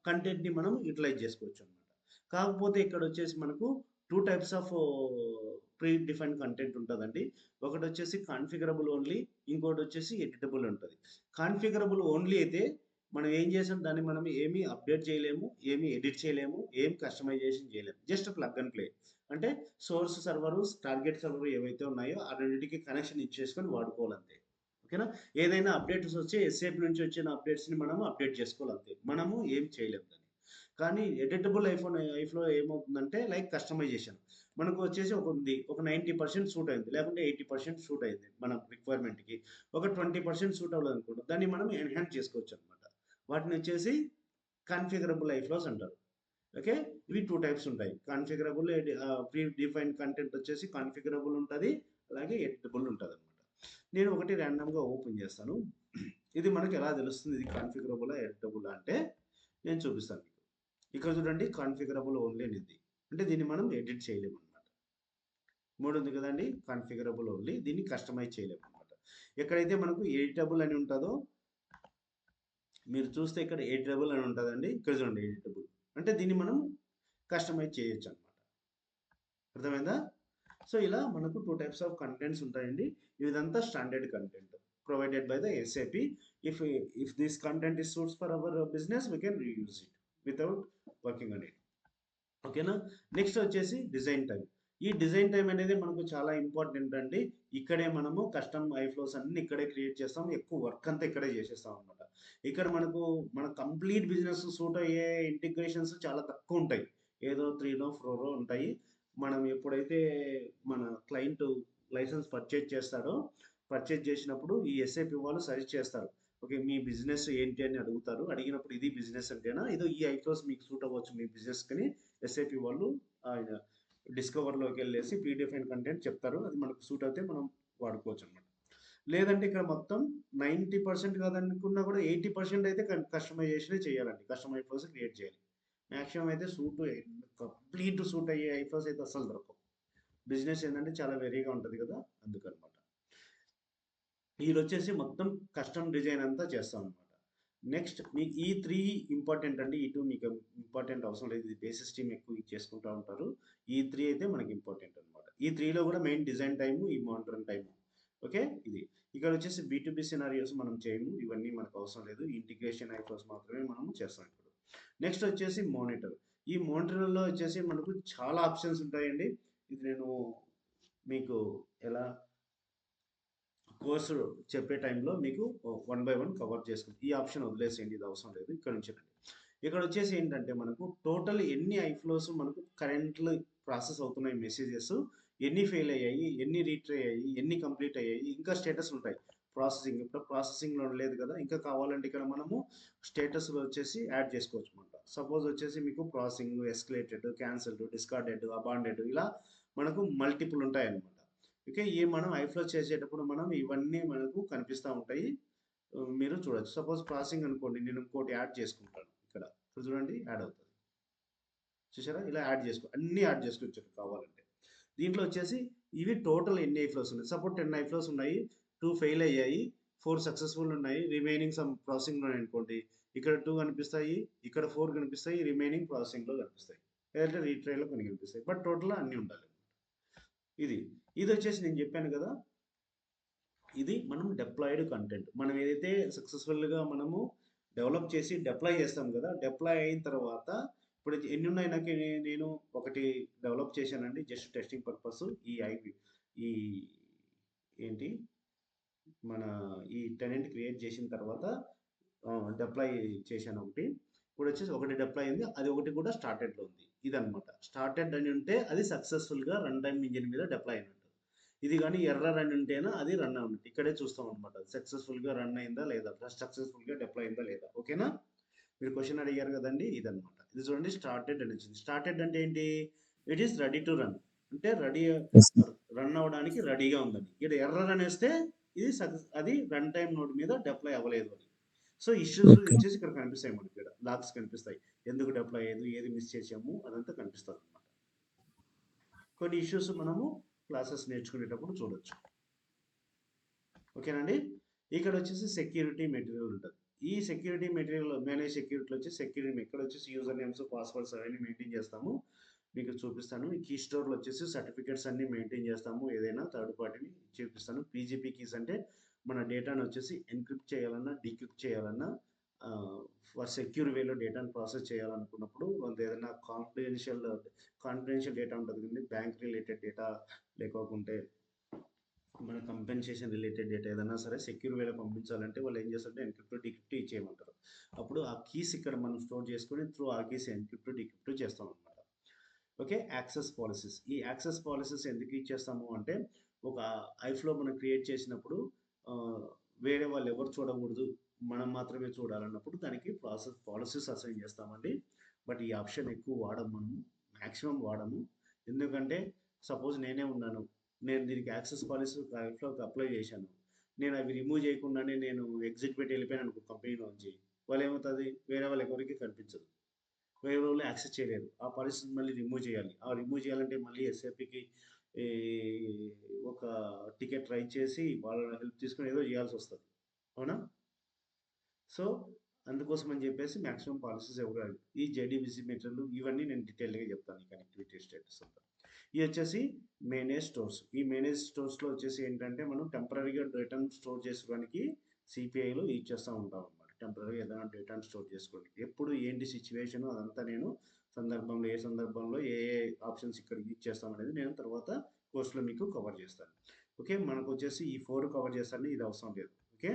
కంటెంట్ని మనం యూటిలైజ్ చేసుకోవచ్చు అనమాట. కాకపోతే ఇక్కడ వచ్చేసి మనకు 2 types of pre defined content ఉంటుందండి. ఒకటి వచ్చేసి కాన్ఫిగరబుల్ ఓన్లీ, ఇంకోటి వచ్చేసి ఎడిటబుల్ ఉంటుంది. కాన్ఫిగరబుల్ ఓన్లీ అయితే మనం ఏం చేసాం, దాన్ని మనం ఏమీ అప్డేట్ చేయలేము, ఏమీ ఎడిట్ చేయలేము, ఏం కస్టమైజేషన్ చేయలేము. Just plug and play. అంటే సోర్స్ సర్వరు, టార్గెట్ సర్వర్ ఏవైతే ఉన్నాయో ఆ రెండింటికి కనెక్షన్ ఇచ్చేసుకొని వాడుకోవాలంతే. ఓకేనా? ఏదైనా అప్డేట్స్ వచ్చి ఎస్ఏపి నుంచి వచ్చిన అప్డేట్స్ని మనము అప్డేట్ చేసుకోవాలంతే. మనము ఏం చేయలేము దాన్ని. కానీ ఎడిటబుల్ ఐఫ్లో ఏమవుతుందంటే లైక్ కస్టమైజేషన్ మనకు వచ్చేసి ఒక 90% సూట్ అయింది, లేకుంటే 80% సూట్ అయింది మన రిక్వైర్మెంట్కి. ఒక 20% సూట్ అవ్వలేదు అనుకుంటాం, దాన్ని మనం ఎన్హాన్స్ చేసుకోవచ్చు అనమాట. వాటిని వచ్చేసి కాన్ఫిగరబుల్ ఐఫ్లోస్ అంటారు. ఓకే? ఇవి 2 టైప్స్ ఉంటాయి. కాన్ఫిగరబుల్, ప్రీ డిఫైన్డ్ కంటెంట్ వచ్చేసి కాన్ఫిగరబుల్ ఉంటుంది, అలాగే ఎడిటబుల్ ఉంటుంది అనమాట. నేను ఒకటి ర్యాండమ్గా ఓపెన్ చేస్తాను. ఇది మనకి ఎలా తెలుస్తుంది ఇది కాన్ఫిగరబుల్ ఎడిటబుల్ అంటే నేను చూపిస్తాను మీకు. ఇక్కడ చూడండి, కాన్ఫిగరబుల్ ఓన్లీ అనేది, అంటే దీన్ని మనం ఎడిట్ చేయలేము అనమాట. 3 ఉంది కదండి, కాన్ఫిగరబుల్ ఓన్లీ, దీన్ని కస్టమైజ్ చేయలేము అనమాట. ఎక్కడైతే మనకు ఎడిటబుల్ అని ఉంటుందో మీరు చూస్తే ఇక్కడ ఎడిటబుల్ అని ఉంటుందండి. ఇక్కడ చూడండి ఎడిటబుల్ అంటే దీన్ని మనం కస్టమైజ్ చేయొచ్చు అనమాట. అర్థమైందా? సో ఇలా మనకు 2 టైప్స్ ఆఫ్ కంటెంట్స్ ఉంటాయండి. ఇదంతా standard content provided by the SAP. If this content is suits for our business we can reuse it without working on it. ఓకేనా? నెక్స్ట్ వచ్చేసి డిజైన్ టైం. ఈ డిజైన్ టైం అనేది మనకు చాలా ఇంపార్టెంట్ అండి. ఇక్కడే మనము కస్టమ్ ఐఫ్లోస్ అన్ని ఇక్కడే క్రియేట్ చేస్తాం, ఎక్కువ వర్క్ అంతా ఇక్కడే చేసేస్తాం అనమాట. ఇక్కడ మన కంప్లీట్ బిజినెస్ సూట్ అయ్యే ఇంటిగ్రేషన్స్ చాలా తక్కువ ఉంటాయి, ఏదో 3 4 ఉంటాయి. మనం ఎప్పుడైతే మన క్లయింట్ లైసెన్స్ పర్చేజ్ చేసినప్పుడు ఈ ఎస్ఏపి వాళ్ళు సజెస్ట్ చేస్తారు. ఓకే, మీ బిజినెస్ ఏంటి అని అడుగుతారు. అడిగినప్పుడు ఇది బిజినెస్ అంటేనా, ఇదో ఈ ఐఫ్లోస్ మీకు సూట్ అవ్వచ్చు మీ బిజినెస్కి ఎస్ఏపి వాళ్ళు ఆయన డిస్కవర్లోకి వెళ్ళేసి ప్రీడిఫైన్ కంటెంట్ చెప్తారు. అది మనకు సూట్ అయితే మనం వాడుకోవచ్చు అనమాట. లేదంటే ఇక్కడ మొత్తం 90% కాదనుకున్నా కూడా 80% అయితే కస్టమైజేషన్ చేయాలండి. కస్టమ్ ఐఫ్లోస్ క్రియేట్ చేయాలి. మ్యాక్సిమం అయితే కంప్లీట్ సూట్ అయ్యే ఐఫ్లోస్ అయితే అసలు దొరకవు. బిజినెస్ ఏంటంటే చాలా వెరీగా ఉంటుంది కదా, అందుకనమాట. ఇది వచ్చేసి మొత్తం కస్టమ్ డిజైన్ అంతా చేస్తాం అనమాట. నెక్స్ట్ మీకు ఈ 3 ఇంపార్టెంట్ అండి. ఈ 2 మీకు ఇంపార్టెంట్ అవసరం లేదు, ఇది బేసిస్ టీమ్ ఎక్కువ చేసుకుంటూ ఉంటారు. ఈ 3 అయితే మనకి ఇంపార్టెంట్ అనమాట. ఈ 3లో కూడా మెయిన్ డిజైన్ టైము, ఈ మానిటరింగ్ టైము. ఓకే, ఇది ఇక్కడ వచ్చేసి B2B సినారియోస్ మనం చేయము, ఇవన్నీ మనకు అవసరం లేదు. ఇంటిగ్రేషన్ ఐఫ్లోస్ మాత్రమే మనము చేస్తాం ఇప్పుడు. నెక్స్ట్ వచ్చేసి మానిటర్. ఈ మానిటర్లో వచ్చేసి మనకు చాలా ఆప్షన్స్ ఉంటాయండి. ఇది నేను మీకు ఎలా కోర్సు చెప్పే టైంలో మీకు 1 by 1 కవర్ చేసుకుంటాం. ఈ ఆప్షన్ వదిలేసేయండి, ఇది అవసరం లేదు. ఇక్కడ నుంచి ఇక్కడ వచ్చేసి ఏంటంటే మనకు టోటల్ ఎన్ని ఐఫ్లోస్ మనకు కరెంట్లు ప్రాసెస్ అవుతున్నాయి, మెసేజెస్ ఎన్ని ఫెయిల్ అయ్యాయి, ఎన్ని రీట్రై అయ్యాయి, ఎన్ని కంప్లీట్ అయ్యాయి, ఇంకా స్టేటస్ ఉంటాయి. ప్రాసెసింగ్ ఇప్పుడు ప్రాసెసింగ్లో లేదు కదా, ఇంకా కావాలంటే ఇక్కడ మనము స్టేటస్లో వచ్చేసి యాడ్ చేసుకోవచ్చు అనమాట. సపోజ్ వచ్చేసి మీకు processing, escalated, cancelled, discarded, abandoned, ఇలా మనకు మల్టిపుల్ ఉంటాయి అన్నమాట. ఓకే, ఈ మనం ఐఫ్లో చేసేటప్పుడు మనం ఇవన్నీ మనకు కనిపిస్తూ ఉంటాయి, మీరు చూడొచ్చు. సపోజ్ ప్రాసెసింగ్ అనుకోండి, నేను ఇంకోటి యాడ్ చేసుకుంటాను. ఇక్కడ చూడండి యాడ్ అవుతుంది, చూసారా? ఇలా అన్నీ యాడ్ చేసుకోవచ్చు కావాలంటే. దీంట్లో వచ్చేసి ఇవి టోటల్ ఎన్ని ఐఫ్లోస్ ఉన్నాయి. సపోజ్ 10 ఐఫ్లోస్ ఉన్నాయి, 2 ఫెయిల్ అయ్యాయి, 4 సక్సెస్ఫుల్ ఉన్నాయి, రిమైనింగ్ సమ్ ప్రాసెసింగ్ ఉన్నాయి అనుకోండి. ఇక్కడ 2 కనిపిస్తాయి, ఇక్కడ 4 కనిపిస్తాయి, రిమైనింగ్ ప్రాసెసింగ్లో కనిపిస్తాయి, లేదంటే రీట్రైలో కొన్ని కనిపిస్తాయి. బట్ టోటల్ అన్నీ ఉండాలి. ఇది వచ్చేసి నేను చెప్పాను కదా, ఇది మనం డిప్లాయిడ్ కంటెంట్. మనం ఏదైతే సక్సెస్ఫుల్గా మనము డెవలప్ చేసి డిప్లాయ్ చేస్తాం కదా, డిప్లాయ్ అయిన తర్వాత ఇప్పుడు ఎన్ని ఉన్నాయి నాకు, నేను ఒకటి డెవలప్ చేశానండి జస్ట్ టెస్టింగ్ పర్పస్. ఈ ఏంటి మన ఈ టెనెంట్ క్రియేట్ చేసిన తర్వాత డిప్లాయ్ చేశాను ఒకటి. ఇప్పుడు వచ్చేసి ఒకటి డిప్లాయ్ అయింది, అది ఒకటి కూడా స్టార్టెడ్లో ఉంది. ఇదనమాట స్టార్టెడ్ అని ఉంటే అది సక్సెస్ఫుల్గా రన్ టైమ్ ఇంజిన్ మీద డిప్లాయ్ అయినట్టు. ఇది కానీ ఎర్రర్ అని ఉంటేనా అది రన్ అవుతుంది. ఇక్కడే చూస్తాం అనమాట, సక్సెస్ఫుల్గా రన్ అయిందా లేదా, సక్సెస్ఫుల్గా డిప్లాయ్ అయిందా లేదా. ఓకేనా, మీరు క్వశ్చన్ అడిగారు కదండి, ఇదనమాట. ఇది చూడండి, స్టార్టెడ్ అని వచ్చింది. స్టార్టెడ్ అంటే ఏంటి, it is ready to run, అంటే రెడీ రన్ అవ్వడానికి రెడీగా ఉందని. ఇక్కడ ఎర్రర్ అని వస్తే ఇది అది రన్ టైమ్ నోడ్ మీద డిప్లాయ్ అవ్వలేదు అని. సో ఇష్యూస్ వచ్చేసి ఇక్కడ కనిపిస్తాయి మనకి, ఇక్కడ లాగ్స్ కనిపిస్తాయి, ఎందుకు డిప్లాయ్ అయ్యేది, ఏది మిస్ చేసాము అదంతా కనిపిస్తుంది అనమాట. కొన్ని ఇష్యూస్ మనము క్లాసెస్ నేర్చుకునేటప్పుడు చూడొచ్చు. ఓకేనండి. ఇక్కడ వచ్చేసి సెక్యూరిటీ మెటీరియల్ ఉంటుంది. ఈ సెక్యూరిటీ మెటీరియల్ మేనేజ్ సెక్యూరిటీలో వచ్చి సెక్యూరిటీ ఇక్కడ వచ్చేసి యూజర్ నేమ్స్, పాస్వర్డ్స్ అవన్నీ మెయింటైన్ చేస్తాము. మీకు చూపిస్తాను. ఈ కీ స్టోర్లో వచ్చేసి సర్టిఫికేట్స్ అన్ని మెయింటైన్ చేస్తాము, ఏదైనా థర్డ్ పార్టీని చూపిస్తాను. పీజీపీ కీస్ అంటే మన డేటాను వచ్చేసి ఎన్క్రిప్ట్ చేయాలన్నా, డీక్రిప్ట్ చేయాలన్నా, ఫర్ సెక్యూర్ వేలో డేటాను ప్రాసెస్ చేయాలనుకున్నప్పుడు ఏదైనా కాన్ఫిడెన్షియల్ డేటా ఉంటుంది కదండి, బ్యాంక్ రిలేటెడ్ డేటా లేకపోతే మన కంపెన్సేషన్ రిలేటెడ్ డేటా ఏదైనా సరే సెక్యూర్ వేలో పంపించాలంటే వాళ్ళు ఏం చేస్తారంటే ఎన్క్రిప్ట్ డిక్రిప్ట్ ఇచ్చేయమంటారు. అప్పుడు ఆ కీస్ ఇక్కడ మనం స్టోర్ చేసుకొని త్రూ ఆ కీస్ ఎన్క్రిప్ట్ డిక్రిప్ట్ చేస్తాం అనమాట. Okay, access policies. ఈ యాక్సెస్ పాలసీస్ ఎందుకు ఇచ్చేస్తాము అంటే, ఒక ఐఫ్లో మనం క్రియేట్ చేసినప్పుడు వేరే వాళ్ళు ఎవరు చూడకూడదు, మనం మాత్రమే చూడాలన్నప్పుడు దానికి పాలసీస్ అసైన్ చేస్తామండి. బట్ ఈ ఆప్షన్ ఎక్కువ వాడము, మనం మ్యాక్సిమం వాడము. ఎందుకంటే సపోజ్ నేనే ఉన్నాను, నేను దీనికి యాక్సెస్ పాలసీ ఐఫ్లోకి అప్లై చేశాను, నేను అవి రిమూవ్ చేయకుండానే నేను ఎగ్జిట్ పెట్టి వెళ్ళిపోయాను అనుకో కంపెనీలోంచి, వాళ్ళు ఏమవుతుంది, వేరే వాళ్ళు ఎవరికి కనిపించదు, వేరే వాళ్ళు యాక్సెస్ చేయలేరు. ఆ పాలసీని మళ్ళీ రిమూవ్ చేయాలి. ఆ రిమూవ్ చేయాలంటే మళ్ళీ ఎస్ఏపికి ఒక టికెట్ రైట్ చేసి వాళ్ళ హెల్ప్ తీసుకుని ఏదో చేయాల్సి వస్తుంది, అవునా. సో అందుకోసం అని చెప్పేసి మ్యాక్సిమం పాలసీస్ ఇవ్వాలి. ఈ జేడీబీసీ మెటీరియల్ ఇవన్నీ నేను డీటెయిల్గా చెప్తాను, ఈ కనెక్టివిటీ స్టేటస్ అంతా. ఇది వచ్చేసి మేనేజ్ స్టోర్స్. ఈ మేనేజ్ స్టోర్స్లో వచ్చేసి ఏంటంటే మనం టెంపరీగా డేటాను స్టోర్ చేసుకోవడానికి సిపిఐలో యూజ్ చేస్తూ ఉంటాం అనమాట. టెంపరీగా ఏదైనా డేటాను స్టోర్ చేసుకోవడానికి ఎప్పుడు ఏంటి సిచ్యువేషన్ అదంతా నేను సందర్భంలో ఏ సందర్భంలో ఏ ఆప్షన్స్ ఇక్కడ యూజ్ చేస్తాం అనేది నేను తర్వాత కోర్సులో మీకు కవర్ చేస్తాను. ఓకే, మనకు వచ్చేసి ఈ 4 కవర్ చేస్తాను, ఇది అవసరం లేదు. ఓకే,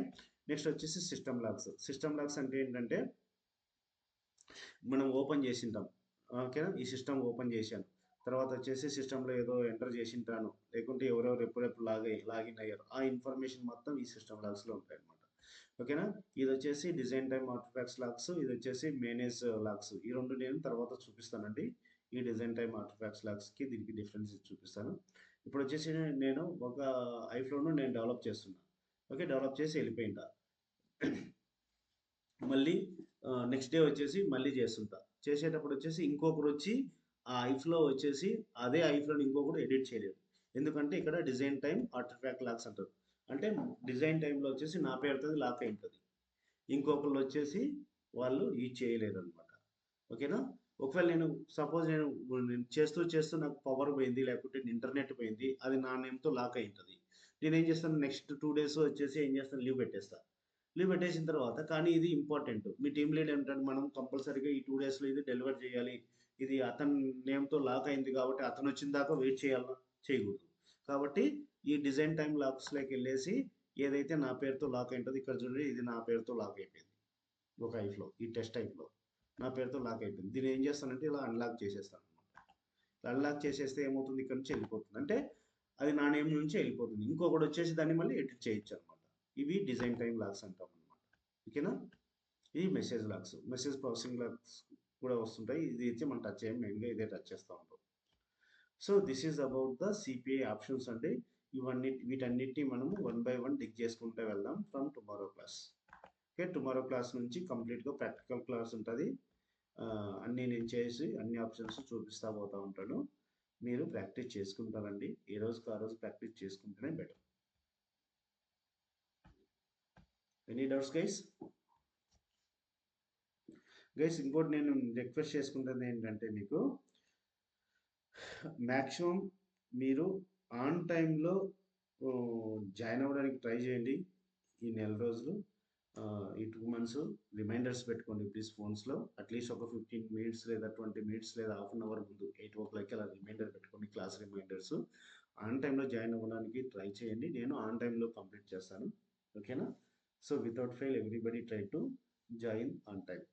నెక్స్ట్ వచ్చేసి సిస్టమ్ లాగ్స్. సిస్టమ్ లాగ్స్ అంటే ఏంటంటే మనం ఓపెన్ చేసింటాం, ఓకేనా. ఈ సిస్టమ్ ఓపెన్ చేశాను, తర్వాత వచ్చేసి సిస్టంలో ఏదో ఎంటర్ చేసింటాను, లేకుంటే ఎవరెవరు ఎప్పుడెప్పుడు లాగిన్ అయ్యారు, ఆ ఇన్ఫర్మేషన్ మొత్తం ఈ సిస్టమ్ లాగ్స్లో ఉంటాయి అనమాట. ఓకేనా. ఇది వచ్చేసి డిజైన్ టైమ్ ఆర్టిఫాక్ట్స్ లాగ్స్, ఇది వచ్చేసి మేనేజ్ లాగ్స్. ఈ రెండు నేను తర్వాత చూపిస్తానండి. ఈ డిజైన్ టైమ్ ఆర్టిఫాక్ట్స్ లాగ్స్కి దీనికి డిఫరెన్స్ చూపిస్తాను. ఇప్పుడు వచ్చేసి నేను ఒక ఐఫ్లోను నేను డెవలప్ చేస్తున్నా. ఓకే, డెవలప్ చేసి వెళ్ళిపోయింటా, మళ్ళీ నెక్స్ట్ డే వచ్చేసి మళ్ళీ చేస్తుంటా. చేసేటప్పుడు వచ్చేసి ఇంకొకరు వచ్చి ఆ ఐఫ్లో వచ్చేసి అదే ఐఫ్లోని ఇంకొకరు ఎడిట్ చేయలేరు. ఎందుకంటే ఇక్కడ డిజైన్ టైం ఆర్టిఫాక్ట్ లాక్స్ అంటారు. అంటే డిజైన్ టైంలో వచ్చేసి నా పేరుతో లాక్ అయి ఉంటుంది, ఇంకొకళ్ళు వచ్చేసి వాళ్ళు యూజ్ చేయలేరు అనమాట. ఓకేనా. ఒకవేళ నేను సపోజ్ నేను చేస్తూ నాకు పవర్ పోయింది, లేకుంటే ఇంటర్నెట్ పోయింది, అది నా నేమ్తో లాక్ అయి ఉంటుంది. నేను ఏం చేస్తాను, నెక్స్ట్ 2 days వచ్చేసి ఏం చేస్తాను, లీవ్ పెట్టేస్తాను. లీవ్ పెట్టేసిన తర్వాత కానీ ఇది ఇంపార్టెంట్, మీ టీమ్ లీడ్ ఏంటంటే మనం కంపల్సరీగా ఈ 2 daysలో ఇది డెలివర్ చేయాలి, ఇది అతని నేమ్తో లాక్ అయింది కాబట్టి అతను వచ్చిన దాకా వెయిట్ చేయాలన్నా చేయకూడదు. కాబట్టి ఈ డిజైన్ టైం లాక్స్లోకి వెళ్ళేసి ఏదైతే నా పేరుతో లాక్ అయింటుందో, ఇక్కడ చూడండి ఇది నా పేరుతో లాక్ అయిపోయింది ఒక ఐఫ్లో, ఈ టెస్ట్ ఐఫ్లో నా పేరుతో లాక్ అయిపోయింది. దీన్ని ఏం చేస్తానంటే ఇలా అన్లాక్ చేసేస్తాను అనమాట. అన్లాక్ చేసేస్తే ఏమవుతుంది, ఇక్కడ నుంచి వెళ్ళిపోతుంది, అంటే అది నా నేమ్ నుంచి వెళ్ళిపోతుంది, ఇంకొకటి వచ్చేసి దాన్ని మళ్ళీ ఎడిట్ చేయొచ్చు అనమాట. ఇవి డిజైన్ టైం లాగ్స్ అంటాం అనమాట. ఓకేనా. ఇది message logs, message processing logs కూడా వస్తుంటాయి. ఇది అయితే మనం టచ్ చేయం, మెయిన్గా ఇదే టచ్ చేస్తూ ఉంటాం. So this is about the CPI options అండి. వీటన్నిటిని మనము 1 by 1 డిగ్ చేసుకుంటూ వెళ్దాం from tomorrow class. Okay, tomorrow class నుంచి కంప్లీట్గా ప్రాక్టికల్ క్లాస్ ఉంటుంది. అన్నీ నేను చేసి అన్ని ఆప్షన్స్ చూపిస్తూ పోతూ ఉంటాను. మీరు ప్రాక్టీస్ చేసుకుంటారండి. ఏ రోజుకి ఆ రోజు ప్రాక్టీస్ చేసుకుంటేనే better. Any doubts guys? Guys ఇంకోటి నేను రిక్వెస్ట్ చేసుకుంటుంది ఏంటంటే మీకు మ్యాక్సిమం మీరు ఆన్ టైంలో జాయిన్ అవ్వడానికి ట్రై చేయండి. ఈ నెల రోజులు ఈ 2 months రిమైండర్స్ పెట్టుకోండి ప్లీజ్ ఫోన్స్లో. అట్లీస్ట్ ఒక 15 minutes లేదా 20 minutes లేదా హాఫ్ అన్ అవర్ ముందు 8 o'clock అలా రిమైండర్ పెట్టుకోండి, క్లాస్ రిమైండర్స్. ఆన్ టైంలో జాయిన్ అవ్వడానికి ట్రై చేయండి. నేను ఆన్ టైంలో కంప్లీట్ చేస్తాను. ఓకేనా? So without fail everybody try to join on time.